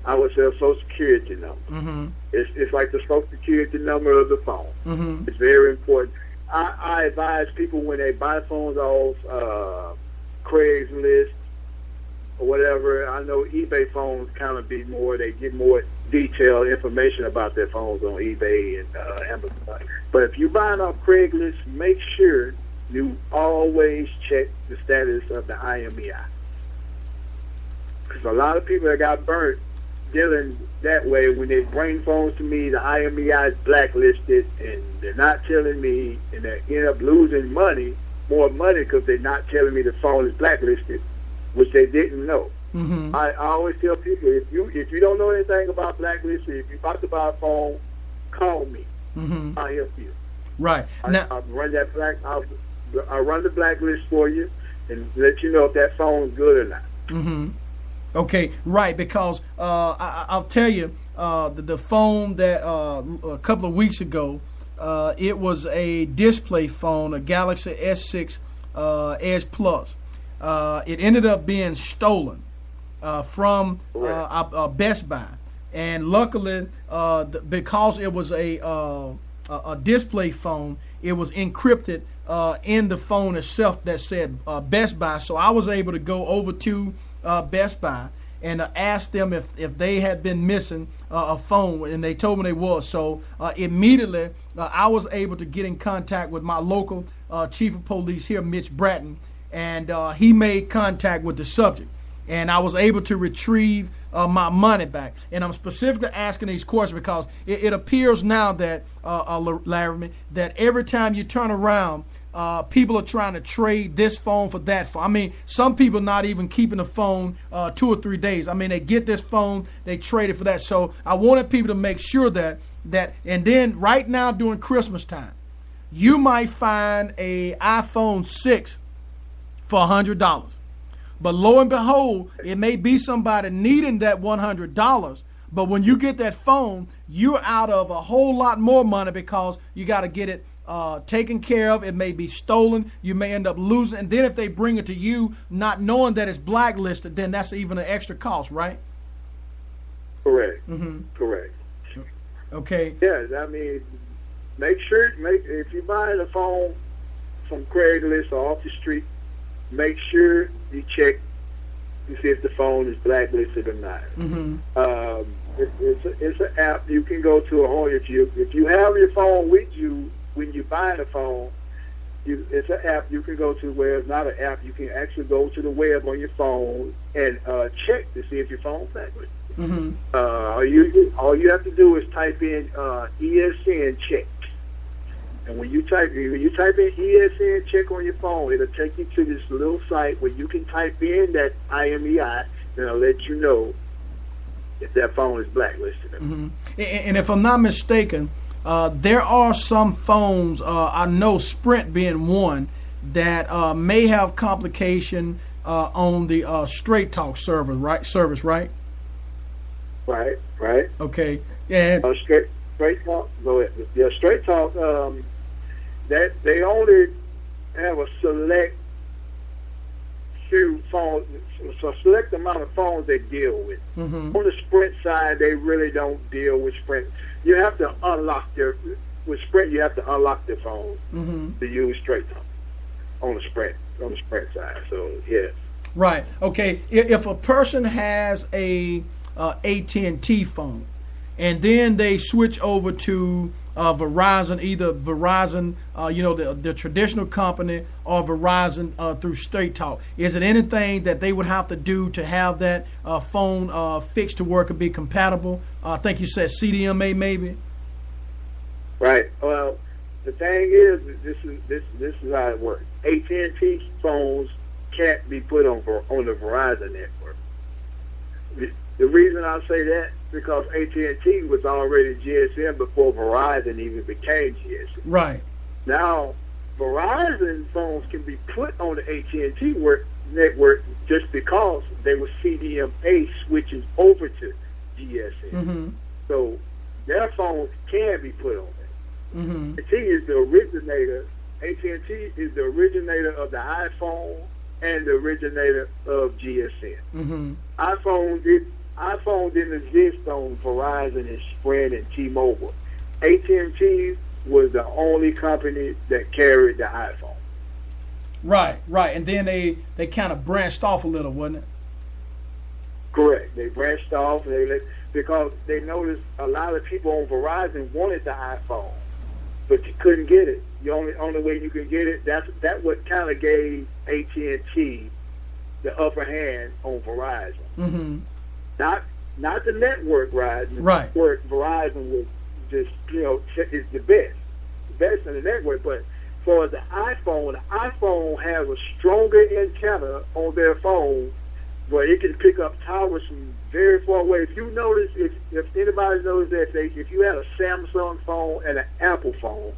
I would say a Social Security number. Mm-hmm. It's like the Social Security number of the phone. Mm-hmm. It's very important. I advise people when they buy phones off Craigslist or whatever. I know eBay phones kind of they get more detailed information about their phones on eBay and Amazon. But if you're buying off Craigslist, make sure you always check the status of the IMEI. Because a lot of people that got burnt dealing that way, when they bring phones to me, the IMEI is blacklisted, and they're not telling me, and they end up losing more money, because they're not telling me the phone is blacklisted, which they didn't know. Mm-hmm. I always tell people, if you don't know anything about blacklisting, if you're about to buy a phone, call me. Mm-hmm. I'll help you. Right. I'll run I'll run the blacklist for you and let you know if that phone is good or not. Mm-hmm. Okay, right, because I'll tell you, the phone that a couple of weeks ago, it was a display phone, a Galaxy S6 Edge Plus. It ended up being stolen from Best Buy, and luckily, because it was a display phone, it was encrypted in the phone itself that said Best Buy. So I was able to go over to Best Buy and ask them if they had been missing a phone, and they told me they was. So immediately I was able to get in contact with my local chief of police here, Mitch Bratton, and he made contact with the subject, and I was able to retrieve my money back. And I'm specifically asking these questions because it appears now that, Larime, that every time you turn around, people are trying to trade this phone for that phone. I mean, some people not even keeping the phone 2 or 3 days. I mean, they get this phone, they trade it for that. So I wanted people to make sure that, and then right now during Christmas time, you might find a iPhone 6 for $100. But lo and behold, it may be somebody needing that $100. But when you get that phone, you're out of a whole lot more money because you got to get it taken care of. It may be stolen. You may end up losing. And then if they bring it to you, not knowing that it's blacklisted, then that's even an extra cost, right? Correct. Mm-hmm. Correct. Okay. Yeah, I mean, if you buy a phone from Craigslist or off the street, make sure you check to see if the phone is blacklisted or not. Mm-hmm. It's an app you can go to. If you have your phone with you when you buy the phone, it's an app you can go to. Where it's not an app, you can actually go to the web on your phone and check to see if your phone's blacklisted. Mm-hmm. All you have to do is type in ESN check. And when you type in ESN check on your phone, it'll take you to this little site where you can type in that IMEI, and it'll let you know if that phone is blacklisted. Mm-hmm. And if I'm not mistaken, there are some phones, I know Sprint being one, that may have complication on the Straight Talk service, right? Right. Okay. And Straight Talk. Go ahead. Yeah, Straight Talk. That they only have a select few phones, a select amount of phones they deal with. Mm-hmm. On the Sprint side, they really don't deal with Sprint. You have to unlock with Sprint. You have to unlock their phone mm-hmm. to use Straight Talk on the Sprint side. So yeah. Right. Okay. If a person has a AT&T phone, and then they switch over to Verizon, either Verizon, the traditional company, or Verizon through Straight Talk, is it anything that they would have to do to have that phone fixed to work and be compatible? I think you said CDMA maybe. Right. Well, the thing is, this is how it works. AT&T phones can't be put on the Verizon network. The reason I say that, because AT&T was already GSM before Verizon even became GSM. Right. Now, Verizon phones can be put on the AT&T network just because they were CDMA switching over to GSM. Mm-hmm. So their phones can be put on there. Mm-hmm. AT&T is the originator. AT&T is the originator of the iPhone and the originator of GSM. Mm-hmm. iPhone didn't exist on Verizon and Sprint and T-Mobile. AT&T was the only company that carried the iPhone. Right. And then they kind of branched off a little, wasn't it? Correct. They branched off because they noticed a lot of people on Verizon wanted the iPhone, but you couldn't get it. The only way you could get it, that what kind of gave AT&T the upper hand on Verizon. Mm-hmm. Not the network, right? Right. Network Verizon was just is the best in the network. But for the iPhone has a stronger antenna on their phone, where it can pick up towers from very far away. If you notice, if anybody knows that, if you had a Samsung phone and an Apple phone,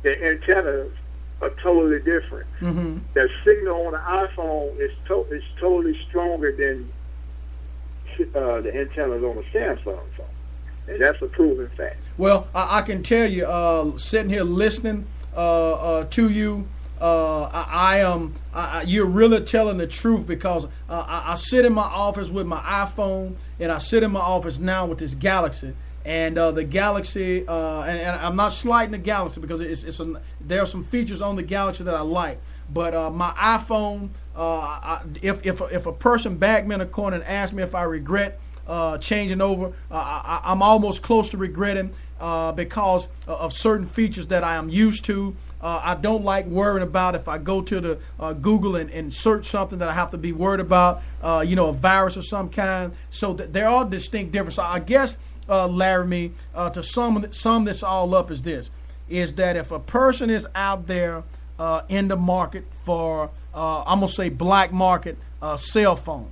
the antennas are totally different. Mm-hmm. The signal on the iPhone is totally stronger than the antennas on a Samsung phone. And that's a proven fact. Well, I can tell you, sitting here listening to you, you're really telling the truth, because I sit in my office with my iPhone, and I sit in my office now with this Galaxy. And the Galaxy, and I'm not slighting the Galaxy, because there are some features on the Galaxy that I like. But my iPhone, if a person backed me in a corner and asked me if I regret changing over, I'm almost close to regretting because of certain features that I am used to. I don't like worrying about if I go to the Google and search something that I have to be worried about, a virus of some kind. So there are distinct differences. So I guess, Larime, to sum this all up is that if a person is out there in the market for, I'm going to say black market cell phone,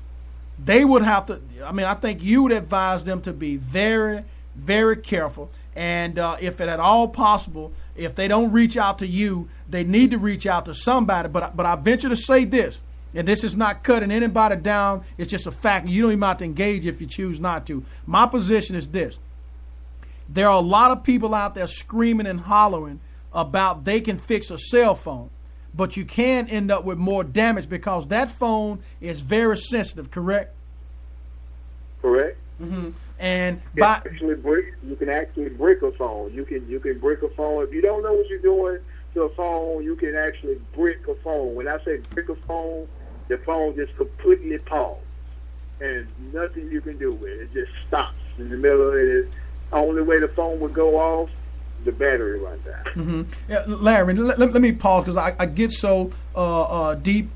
they would have to, I think you would advise them to be very, very careful. And if it at all possible, if they don't reach out to you, they need to reach out to somebody. But I venture to say this, and this is not cutting anybody down. It's just a fact. You don't even have to engage if you choose not to. My position is this. There are a lot of people out there screaming and hollering about they can fix a cell phone, but you can end up with more damage because that phone is very sensitive, correct? Correct. Mm-hmm. And you can actually break a phone. You can break a phone. If you don't know what you're doing to a phone, you can actually break a phone. When I say break a phone, the phone just completely pauses, and nothing you can do with it. It just stops in the middle of it. The only way the phone would go off, the battery runs out. Mm-hmm. Yeah, Larry, let me pause, because I get so deep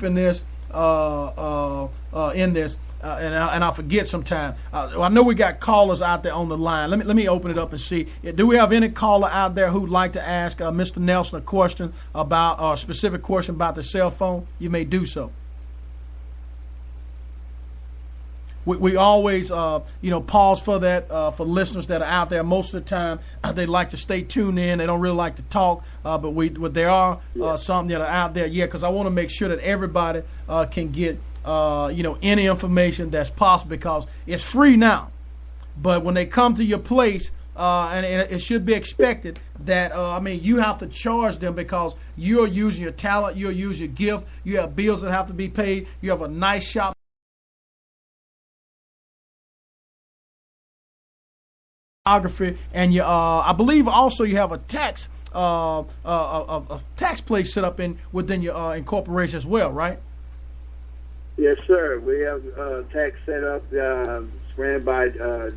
in this, and I forget sometimes. I know we got callers out there on the line. Let me open it up and see. Do we have any caller out there who'd like to ask Mr. Nelson a question about a specific question about the cell phone? You may do so. We always, pause for that for listeners that are out there. Most of the time, they like to stay tuned in. They don't really like to talk, but there are some that are out there. Yeah, because I want to make sure that everybody can get any information that's possible, because it's free now. But when they come to your place, and it should be expected that you have to charge them, because you're using your talent, you're using your gift. You have bills that have to be paid. You have a nice shop. And you, I believe also you have a tax place set up within your incorporation as well, right? Yes, sir. We have tax set up. It's ran by a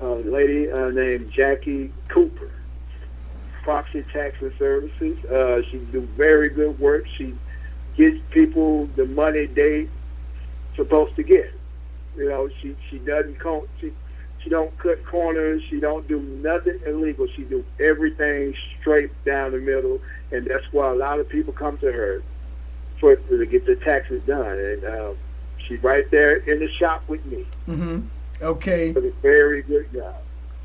lady named Jackie Cooper, Proxy Tax and Services. She do very good work. She gives people the money they supposed to get. She doesn't She don't cut corners. She don't do nothing illegal. She do everything straight down the middle, and that's why a lot of people come to her to get the taxes done. And she's right there in the shop with me. Mm-hmm. Okay. Does a very good job.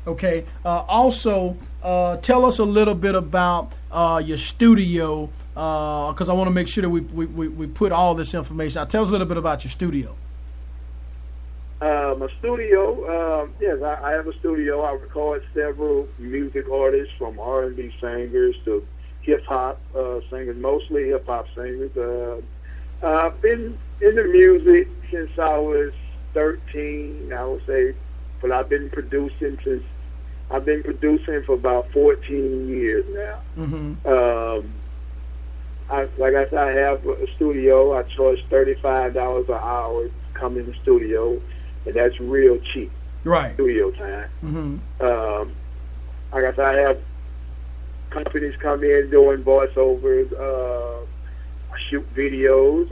Okay. Also, tell us a little bit about your studio, because I want to make sure that we put all this information out. Tell us a little bit about your studio. My studio, yes, I have a studio. I record several music artists, from R&B singers to hip-hop singers, mostly hip-hop singers. I've been in the music since I was 13, I would say, but I've been producing for about 14 years now. Mm-hmm. Like I said, I have a studio. I charge $35 an hour to come in the studio. And that's real cheap. Right. Studio time. Mm-hmm. Like I said, I have companies come in doing voiceovers. I shoot videos.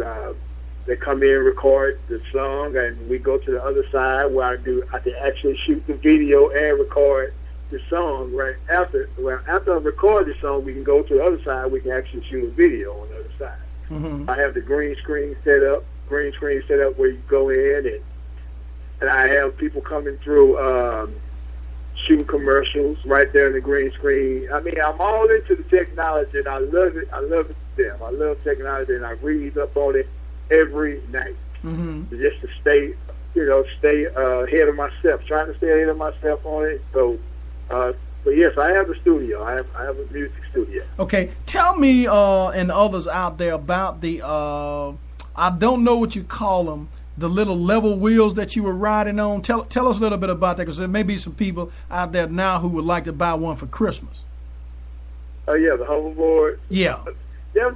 They come in, record the song, and we go to the other side where I can actually shoot the video and record the song right after. Well, after I record the song, we can go to the other side. We can actually shoot a video on the other side. Mm-hmm. I have the green screen set up where you go in, and I have people coming through shooting commercials right there in the green screen. I'm all into the technology, and I love it. I love it to death. I love technology, and I read up on it every night. Mm-hmm. Just to stay stay ahead of myself, trying to stay ahead of myself on it. So, but yes, I have a studio. I have a music studio. Okay, tell me and others out there about the I don't know what you call them, the little level wheels that you were riding on. Tell us a little bit about that, because there may be some people out there now who would like to buy one for Christmas. Oh yeah, the hoverboard. Yeah. They're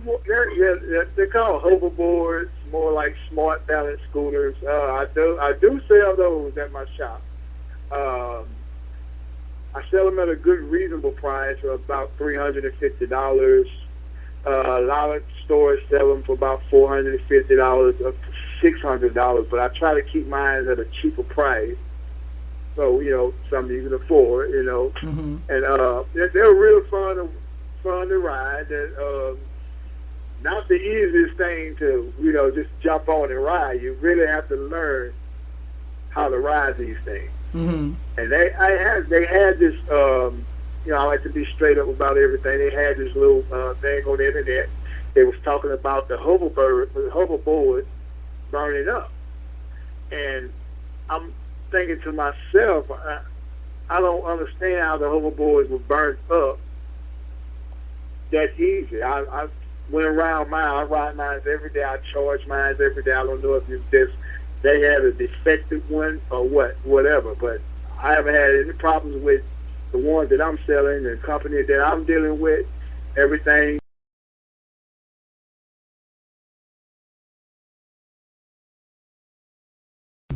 called hoverboards, more like smart balance scooters. I do sell those at my shop. I sell them at a good, reasonable price for about $350. A lot of stores sell them for about $450 up to $600, but I try to keep mine at a cheaper price, so something you can afford. Mm-hmm. And they're real fun to ride. Not the easiest thing to just jump on and ride. You really have to learn how to ride these things. Mm-hmm. And they had this. I like to be straight up about everything. They had this little thing on the internet. They was talking about the hoverboard burning up, and I'm thinking to myself, I don't understand how the hoverboards were burnt up that easy. I went around mine. I ride mine every day. I charge mine every day. I don't know if it's just they had a defective one or whatever, but I haven't had any problems with the ones that I'm selling, the company that I'm dealing with, everything.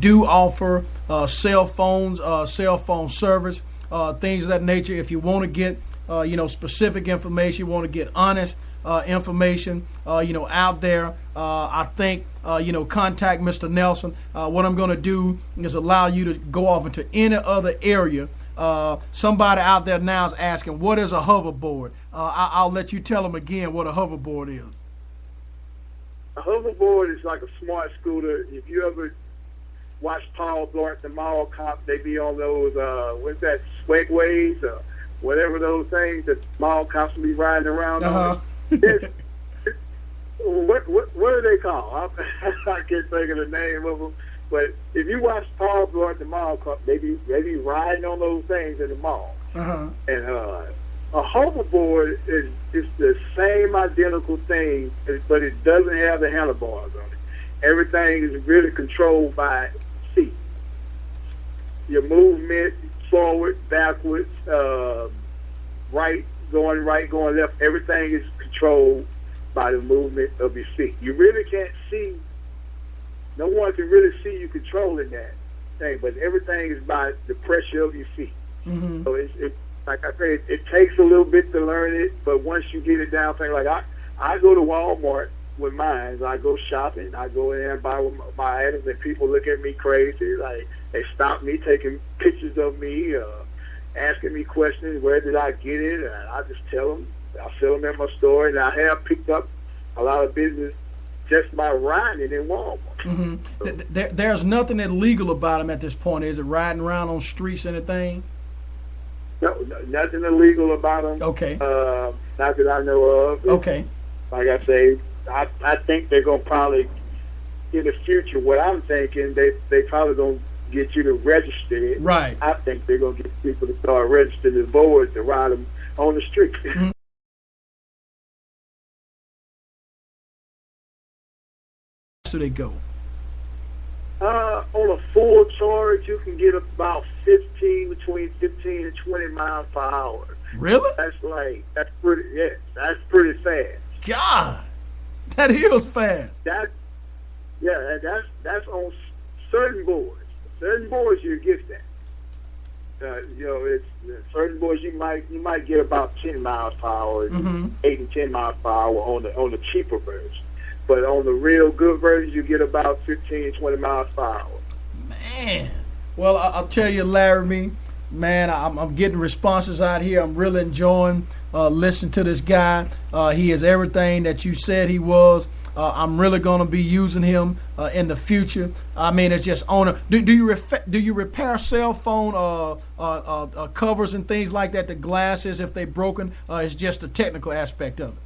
Do offer cell phones, cell phone service, things of that nature. If you want to get specific information, you want to get honest information, out there. I think, contact Mr. Nelson. What I'm going to do is allow you to go off into any other area. Somebody out there now is asking, what is a hoverboard? I'll let you tell them again what a hoverboard is. A hoverboard is like a smart scooter. If you ever watch Paul Blart, the mall cop, they be on those, what's that, Swagways or whatever those things that mall cops be riding around on. What are they called? I can't think of the name of them. But if you watch Paul Blart, the mall cop, they be riding on those things in the mall. Uh-huh. And a hoverboard is the same identical thing, but it doesn't have the handlebars on it. Everything is really controlled by seat. Your movement, forward, backwards, right, going left, everything is controlled by the movement of your feet. You really can't see, no one can really see you controlling that thing, but everything is by the pressure of your feet. Mm-hmm. So it's like I said, it takes a little bit to learn it, but once you get it down, things like I go to Walmart with mine. I go shopping. I go in there and buy my items, and people look at me crazy. Like, they stop me, taking pictures of me, asking me questions. Where did I get it? And I just tell them. I sell them at my store, and I have picked up a lot of business just by riding in Walmart. Mm-hmm. So, there's nothing illegal about them at this point, is it? Riding around on streets, anything? No, nothing illegal about them. Okay. Not that I know of. Okay. Like I say, I think they're going to probably, in the future, what I'm thinking, they probably going to get you to register it. Right. I think they're going to get people to start registering the boards to ride them on the street. Mm-hmm. Do they go? On a full charge, you can get about between 15 and 20 miles per hour. Really? That's pretty fast. God, that is fast. That's on certain boards. Certain boards you get that. It's certain boards you might get about 10 miles per hour, mm-hmm. 8 and 10 miles per hour on the cheaper version. But on the real good versions, you get about 15, 20 miles per hour. Man. Well, I'll tell you, Larime, man, I'm getting responses out here. I'm really enjoying listening to this guy. He is everything that you said he was. I'm really going to be using him in the future. I mean, it's just on a. Do you repair cell phone covers and things like that? The glasses, if they're broken, it's just the technical aspect of it.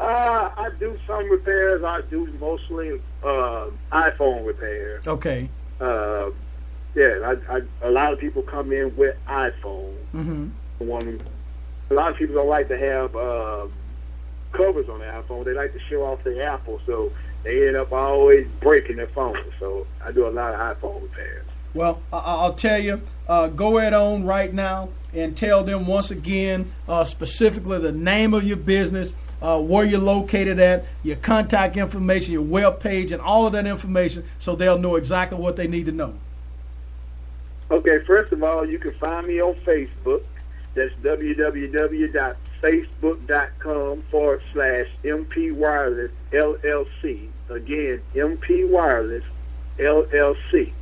I do some repairs. I do mostly iPhone repairs. Okay. Yeah, a lot of people come in with iPhone. Mm-hmm. A lot of people don't like to have covers on their iPhone. They like to show off their Apple, so they end up always breaking their phone. So I do a lot of iPhone repairs. Well, I'll tell you, go ahead on right now and tell them once again, specifically the name of your business, where you're located at, your contact information, your web page, and all of that information, so they'll know exactly what they need to know. Okay, first of all, you can find me on Facebook. That's www.facebook.com/MP Wireless LLC. Again, MP Wireless LLC.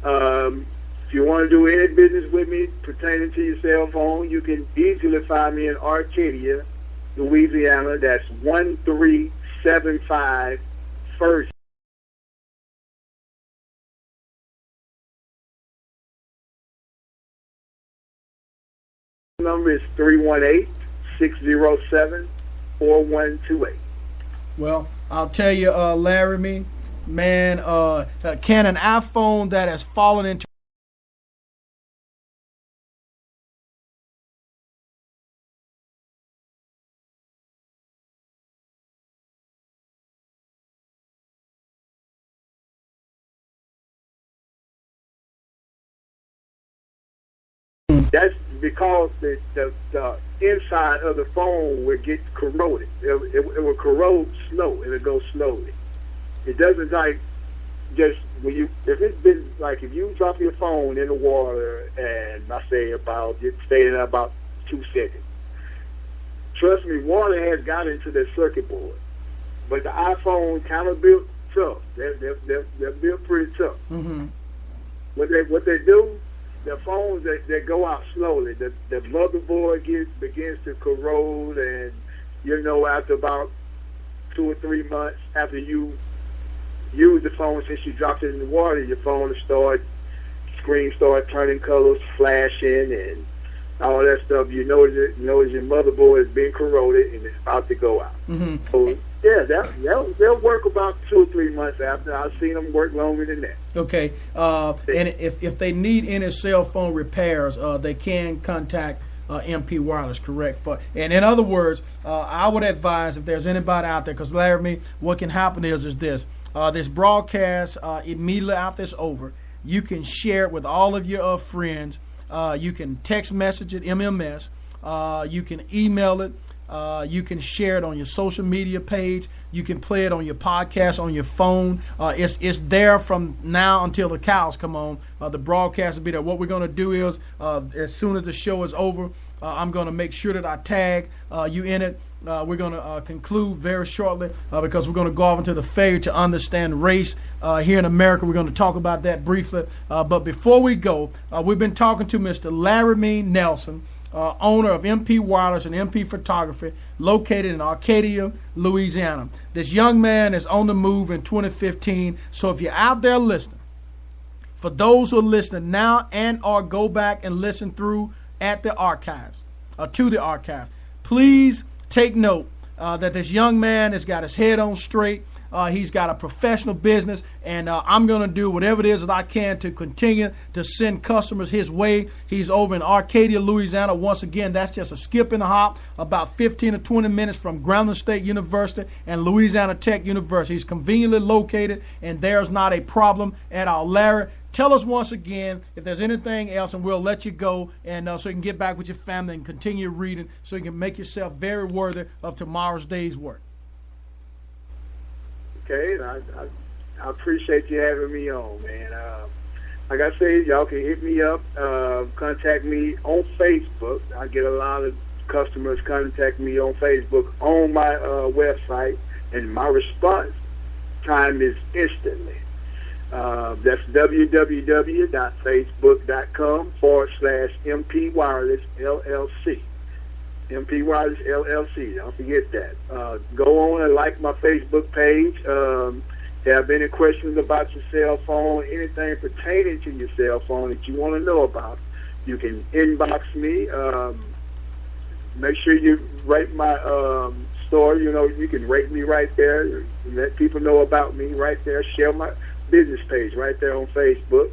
If you want to do any business with me pertaining to your cell phone, you can easily find me in Arcadia, Louisiana. That's 1375 First. Number is 318-607-4128. Well, I'll tell you, Larime, man, can an iPhone that has fallen into that's because the inside of the phone will get corroded. It will corrode slow. It'll go slowly. It doesn't like just when you, if it's been like if you drop your phone in the water and I say about it staying there about 2 seconds. Trust me, water has got into the circuit board, but the iPhone kind of built tough. They're built pretty tough. Mm-hmm. What they do. The phones that go out slowly, the motherboard begins to corrode, and after about 2 or 3 months after you use the phone, since you dropped it in the water, your phone screen start turning colors, flashing, and all that stuff. You notice your motherboard is being corroded and it's about to go out. Mm-hmm. So yeah, they'll work about 2 or 3 months after. I've seen them work longer than that. Okay, and if they need any cell phone repairs, they can contact MP Wireless, correct? And in other words, I would advise if there's anybody out there, because Larime, what can happen is this broadcast immediately after it's over, you can share it with all of your friends. You can text message it, MMS. You can email it. You can share it on your social media page. You can play it on your podcast, on your phone. It's there from now until the cows come on. The broadcast will be there. What we're going to do is, as soon as the show is over, I'm going to make sure that I tag you in it. We're going to conclude very shortly because we're going to go off into the failure to understand race here in America. We're going to talk about that briefly. But before we go, we've been talking to Mr. Larime Nelson, owner of MP Wireless and MP Photography, located in Arcadia, Louisiana. This young man is on the move in 2015. So if you're out there listening, for those who are listening now and or go back and listen through at the archives, to the archive, please take note that this young man has got his head on straight. He's got a professional business, and I'm going to do whatever it is that I can to continue to send customers his way. He's over in Arcadia, Louisiana. Once again, that's just a skip and a hop, about 15 to 20 minutes from Grambling State University and Louisiana Tech University. He's conveniently located, and there's not a problem at all. Larry, tell us once again if there's anything else, and we'll let you go, and so you can get back with your family and continue reading so you can make yourself very worthy of tomorrow's day's work. Okay, I appreciate you having me on, man. Like I said, y'all can hit me up, contact me on Facebook. I get a lot of customers contact me on Facebook on my website, and my response time is instantly. That's www.facebook.com/MP Wireless LLC. MP Wireless LLC. Don't forget that. Go on and like my Facebook page. Have any questions about your cell phone, anything pertaining to your cell phone that you want to know about, you can inbox me. Make sure you rate my store. You can rate me right there and let people know about me right there. Share my business page right there on Facebook.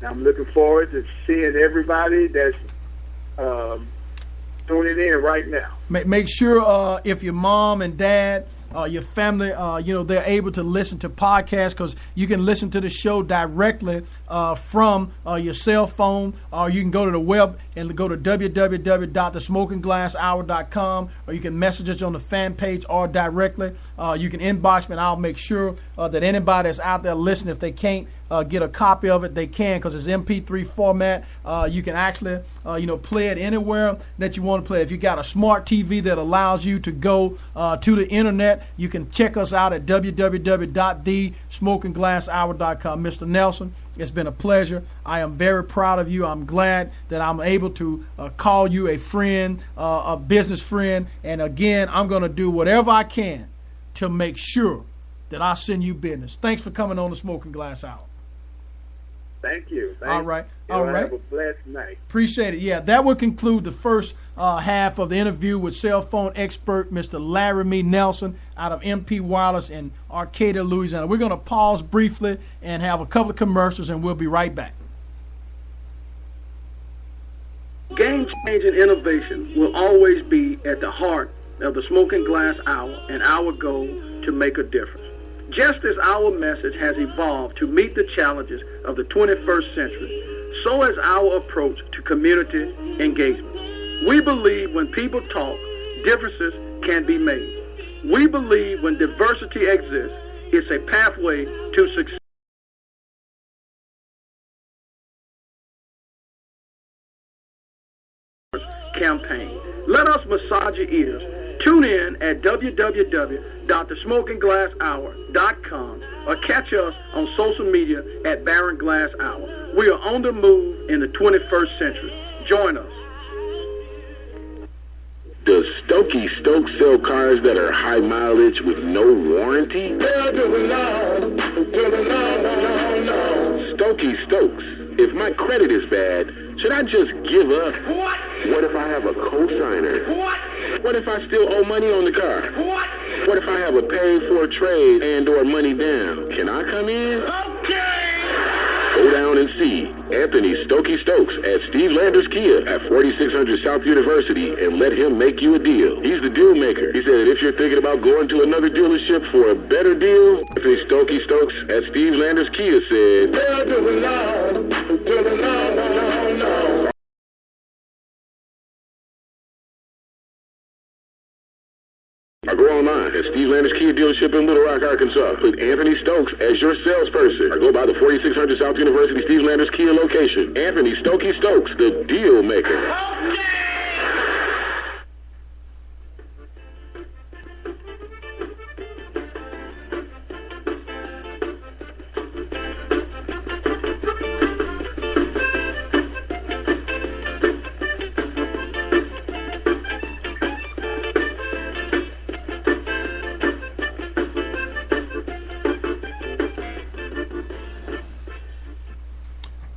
And I'm looking forward to seeing everybody that's tuning in right now. Make sure if your mom and dad, your family, they're able to listen to podcasts, because you can listen to the show directly from your cell phone, or you can go to the web and go to www.thesmokingglasshour.com, or you can message us on the fan page or directly. You can inbox me, and I'll make sure that anybody that's out there listening, if they can't get a copy of it, they can, because it's MP3 format. You can actually, play it anywhere that you want to play. If you got a smart TV that allows you to go to the internet, you can check us out at www.thesmokingglasshour.com. Mr. Nelson, it's been a pleasure. I am very proud of you. I'm glad that I'm able to call you a friend, a business friend. And again, I'm going to do whatever I can to make sure that I send you business. Thanks for coming on the Smoking Glass Hour. Thank you. All right. Have a blessed night. Appreciate it. Yeah, that will conclude the first half of the interview with cell phone expert Mr. Larime Nelson out of MP Wireless in Arcadia, Louisiana. We're going to pause briefly and have a couple of commercials, and we'll be right back. Game-changing innovation will always be at the heart of the Smoking Glass Hour and our goal to make a difference. Just as our message has evolved to meet the challenges of the 21st century, so has our approach to community engagement. We believe when people talk, differences can be made. We believe when diversity exists, it's a pathway to success. Campaign. Let us massage your ears. Tune in at www.thesmokingglasshour.com or catch us on social media at Baron Glass Hour. We are on the move in the 21st century. Join us. Does Stokey Stokes sell cars that are high mileage with no warranty? Stokey Stokes, if my credit is bad, should I just give up? What if I have a cosigner? What if I still owe money on the car? What if I have a paid-for trade and or money down? Can I come in? Okay! Go down and see Anthony Stokey Stokes at Steve Landers Kia at 4600 South University and let him make you a deal. He's the deal maker. He said that if you're thinking about going to another dealership for a better deal, Anthony Stokey Stokes at Steve Landers Kia said, no. Or go online at Steve Landers Kia dealership in Little Rock, Arkansas. Put Anthony Stokes as your salesperson. Or go by the 4600 South University Steve Landers Kia location. Anthony Stokey Stokes, the deal maker.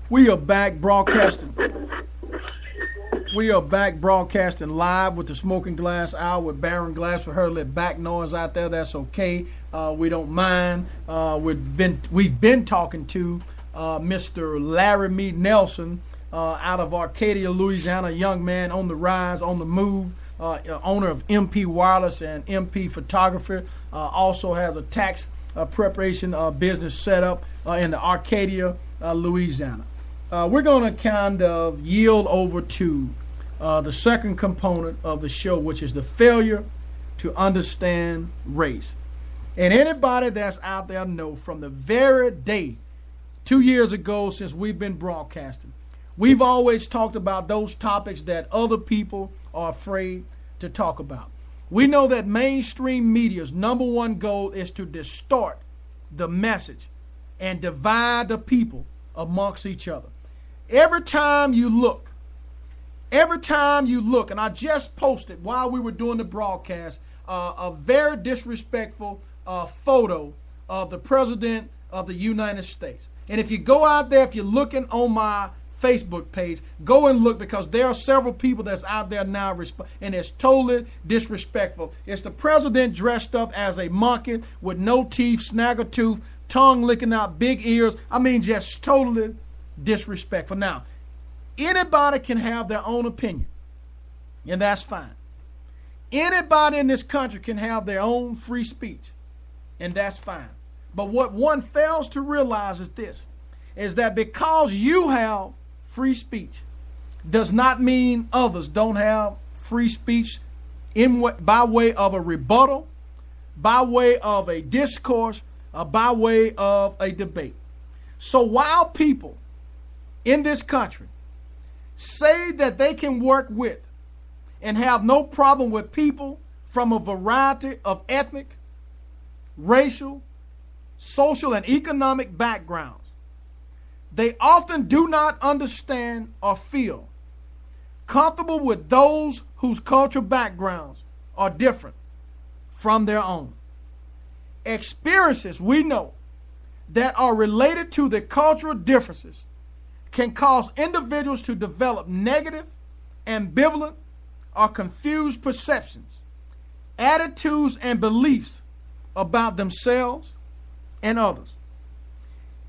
We are back broadcasting. We are back broadcasting live with the Smoking Glass Hour with Baron Glass. For her little back noise out there, that's okay. We don't mind. We've been talking to Mr. Larime Nelson out of Arcadia, Louisiana, a young man on the rise, on the move, owner of MP Wireless and MP Photography. Also has a tax preparation business set up in the Arcadia, Louisiana. We're going to kind of yield over to the second component of the show, which is the failure to understand race. And anybody that's out there know from the very day 2 years ago since we've been broadcasting, we've always talked about those topics that other people are afraid to talk about. We know that mainstream media's number one goal is to distort the message and divide the people amongst each other. Every time you look, and I just posted while we were doing the broadcast, a very disrespectful photo of the President of the United States. And if you go out there, if you're looking on my Facebook page. Go and look, because there are several people that's out there now, and it's totally disrespectful. It's the president dressed up as a monkey with no teeth, snagger tooth, tongue licking out, big ears. I mean, just totally disrespectful. Now, anybody can have their own opinion, and that's fine. Anybody in this country can have their own free speech, and that's fine. But what one fails to realize is this, is that because you have free speech does not mean others don't have free speech by way of a rebuttal, by way of a discourse, or by way of a debate. So while people in this country say that they can work with and have no problem with people from a variety of ethnic, racial, social, and economic backgrounds, they often do not understand or feel comfortable with those whose cultural backgrounds are different from their own. Experiences we know that are related to the cultural differences can cause individuals to develop negative, ambivalent, or confused perceptions, attitudes, and beliefs about themselves and others.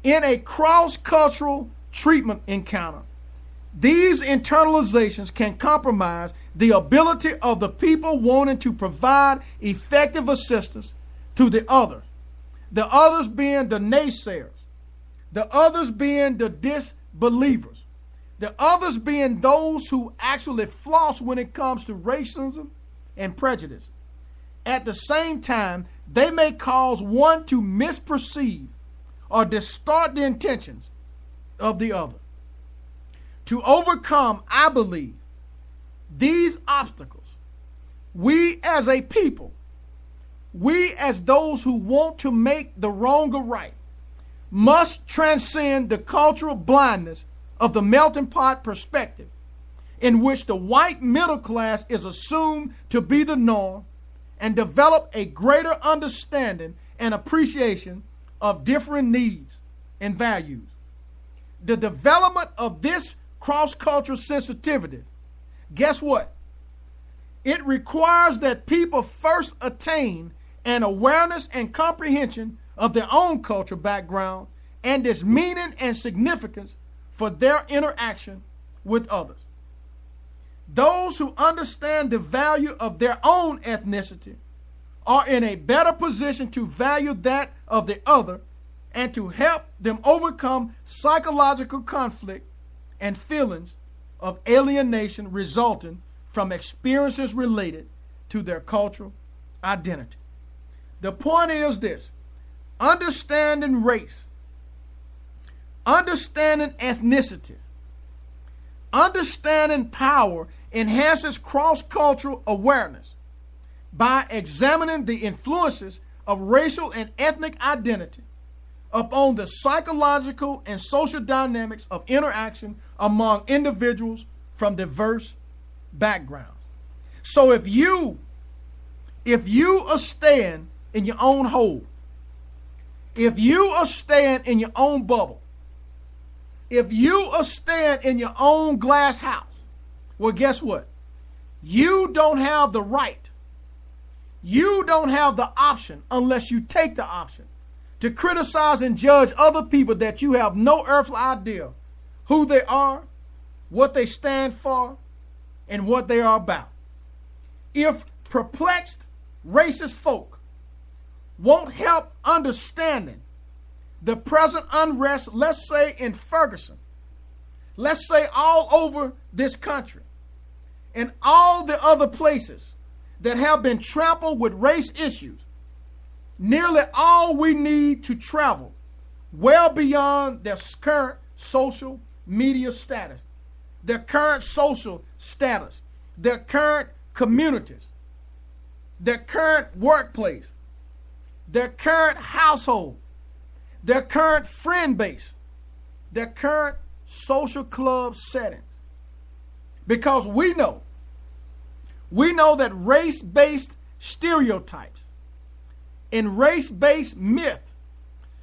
In a cross-cultural treatment encounter, these internalizations can compromise the ability of the people wanting to provide effective assistance to the others being the naysayers, the others being the disbelievers, the others being those who actually floss when it comes to racism and prejudice. At the same time, they may cause one to misperceive or distort the intentions of the other. To overcome, I believe, these obstacles, we as a people, we as those who want to make the wrong a right, must transcend the cultural blindness of the melting pot perspective, in which the white middle class is assumed to be the norm, and develop a greater understanding and appreciation of different needs and values. The development of this cross-cultural sensitivity, guess what? It requires that people first attain an awareness and comprehension of their own cultural background and its meaning and significance for their interaction with others. Those who understand the value of their own ethnicity are in a better position to value that of the other and to help them overcome psychological conflict and feelings of alienation resulting from experiences related to their cultural identity. The point is this: understanding race, understanding ethnicity, understanding power enhances cross-cultural awareness by examining the influences of racial and ethnic identity upon the psychological and social dynamics of interaction among individuals from diverse backgrounds. So if you are staying in your own hole, if you are staying in your own bubble, if you are staying in your own glass house, well, guess what? You don't have the right. You don't have the option, unless you take the option, to criticize and judge other people that you have no earthly idea who they are, what they stand for, and what they are about. If perplexed, racist folk won't help understanding the present unrest, let's say in Ferguson, let's say all over this country, and all the other places that have been trampled with race issues, nearly all we need to travel well beyond their current social media status, their current social status, their current communities, their current workplace, their current household, their current friend base, their current social club settings. Because we know that race-based stereotypes and race-based myth,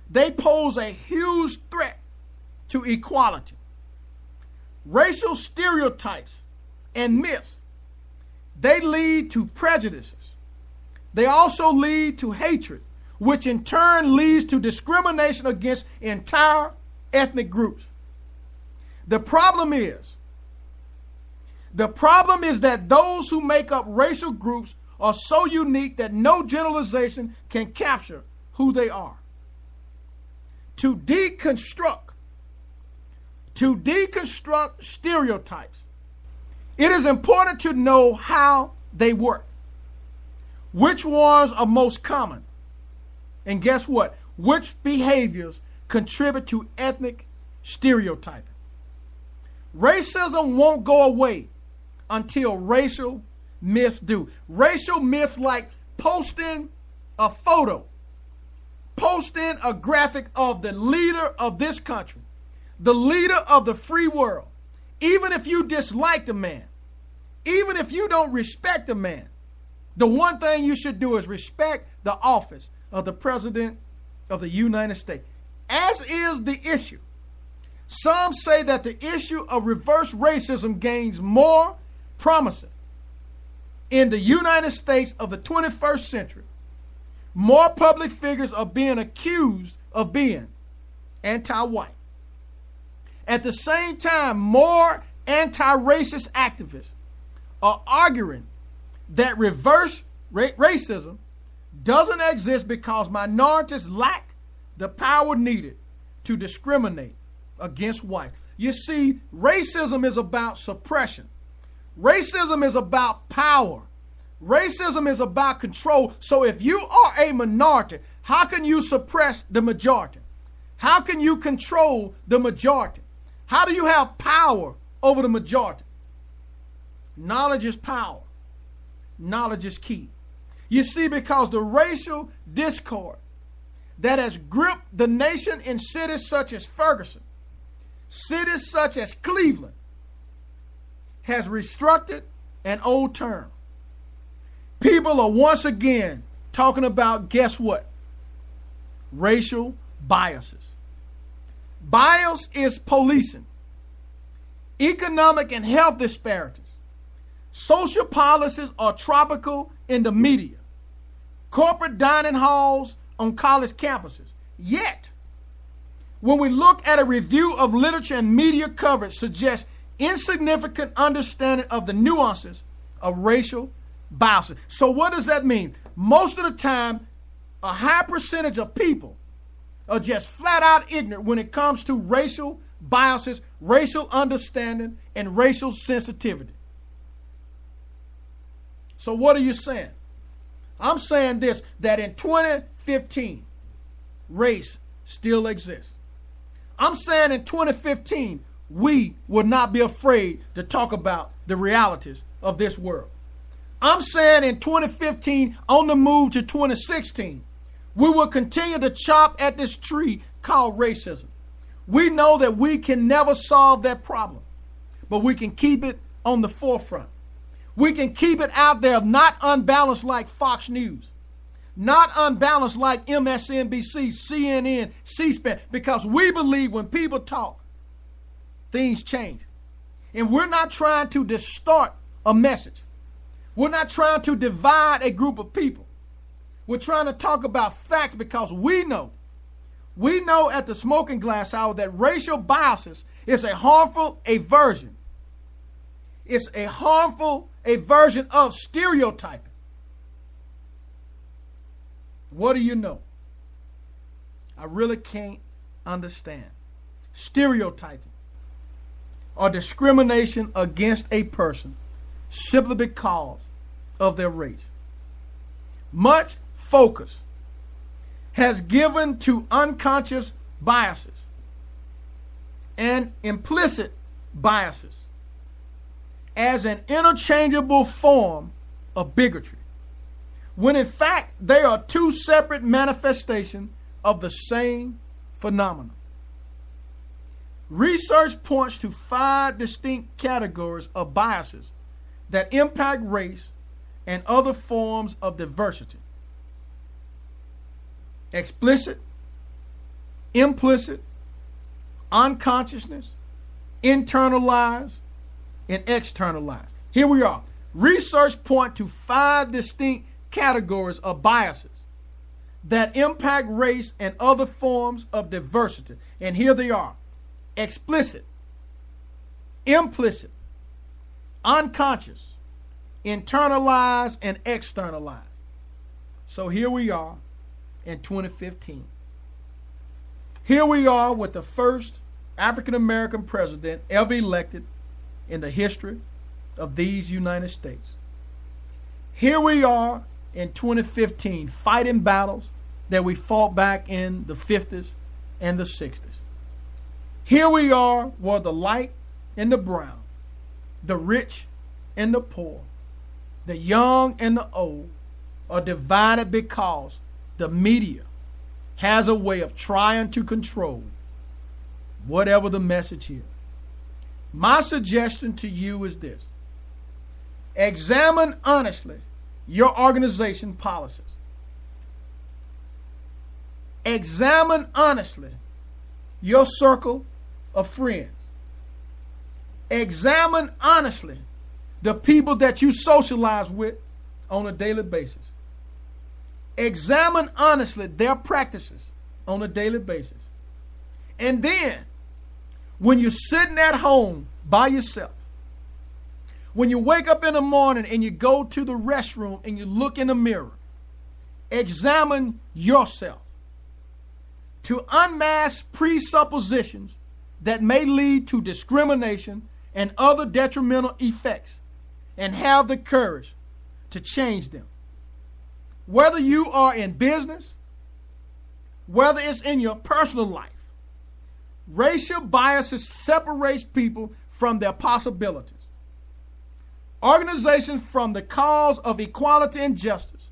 they pose a huge threat to equality. Racial stereotypes and myths, they lead to prejudices. They also lead to hatred, which in turn leads to discrimination against entire ethnic groups. The problem is that those who make up racial groups are so unique that no generalization can capture who they are. To deconstruct stereotypes, it is important to know how they work, which ones are most common, and guess what? Which behaviors contribute to ethnic stereotyping. Racism won't go away until racial myths do. Racial myths like posting a photo, posting a graphic of the leader of this country, the leader of the free world. Even if you dislike the man, even if you don't respect the man, the one thing you should do is respect the office of the President of the United States, as is the issue. Some say that the issue of reverse racism gains more prominence in the United States of the 21st century. More public figures are being accused of being anti-white. At the same time, more anti-racist activists are arguing that reverse racism doesn't exist because minorities lack the power needed to discriminate against whites. You see, racism is about suppression. Racism is about power. Racism is about control. So if you are a minority, how can you suppress the majority? How can you control the majority? How do you have power over the majority? Knowledge is power. Knowledge is key. You see, because the racial discord that has gripped the nation in cities such as Ferguson, cities such as Cleveland, has restructured an old term. People are once again talking about, guess what? Racial biases. Bias is policing, economic and health disparities. Social policies are tropical in the media, corporate dining halls on college campuses. Yet, when we look at a review of literature and media coverage suggests insignificant understanding of the nuances of racial biases. So what does that mean? Most of the time, a high percentage of people are just flat out ignorant when it comes to racial biases, racial understanding, and racial sensitivity. So what are you saying? I'm saying this, that in 2015, race still exists. I'm saying in 2015, we will not be afraid to talk about the realities of this world. I'm saying in 2015, on the move to 2016, we will continue to chop at this tree called racism. We know that we can never solve that problem, but we can keep it on the forefront. We can keep it out there, not unbalanced like Fox News, not unbalanced like MSNBC, CNN, C-SPAN, because we believe when people talk, things change. And we're not trying to distort a message. We're not trying to divide a group of people. We're trying to talk about facts because we know at the Smoking Glass Hour that racial biases is a harmful aversion. It's a harmful aversion of stereotyping. What do you know? I really can't understand. Stereotyping or discrimination against a person simply because of their race. Much focus has given to unconscious biases and implicit biases as an interchangeable form of bigotry, when in fact they are two separate manifestations of the same phenomenon. Research points to 5 distinct categories of biases that impact race and other forms of diversity: explicit, implicit, unconsciousness, internalize, and externalize. Here we are. Research point to 5 distinct categories of biases that impact race and other forms of diversity. And here they are: explicit, implicit, unconscious, internalized, and externalized. So here we are in 2015. Here we are with the first African American president ever elected in the history of these United States. Here we are in 2015 fighting battles that we fought back in the 50s and the 60s. Here we are where the light and the brown, the rich and the poor, the young and the old are divided because the media has a way of trying to control whatever the message is. My suggestion to you is this: examine honestly your organization policies. Examine honestly your circle of friends. Examine honestly the people that you socialize with on a daily basis. Examine honestly their practices on a daily basis. And then, when you're sitting at home by yourself, when you wake up in the morning and you go to the restroom and you look in the mirror, examine yourself to unmask presuppositions that may lead to discrimination and other detrimental effects, and have the courage to change them. Whether you are in business, whether it's in your personal life, racial biases separates people from their possibilities. Organizations from the cause of equality and justice,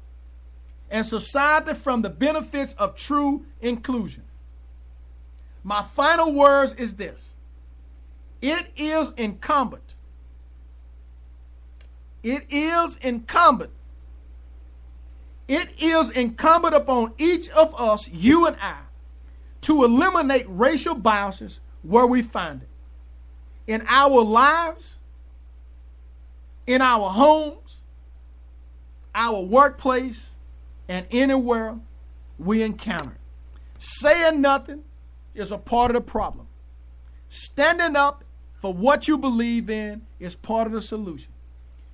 and society from the benefits of true inclusion. My final words is this: it is incumbent upon each of us, you and I, to eliminate racial biases where we find it. In our lives, in our homes, our workplace, and anywhere we encounter it. Saying nothing is a part of the problem. Standing up for what you believe in is part of the solution.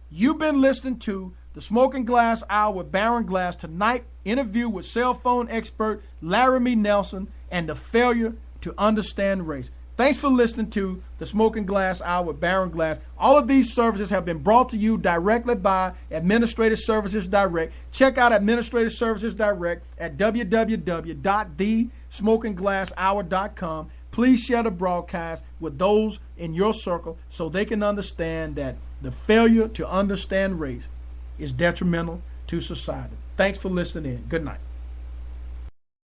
You've been listening to the Smoking Glass Hour with Baron Glass. Tonight, interview with cell phone expert Larime Nelson and the failure to understand race. Thanks for listening to the Smoking Glass Hour with Baron Glass. All of these services have been brought to you directly by Administrative Services Direct. Check out Administrative Services Direct at www.thesmokingglasshour.com. Please share the broadcast with those in your circle so they can understand that the failure to understand race is detrimental to society. Thanks for listening in. Good night.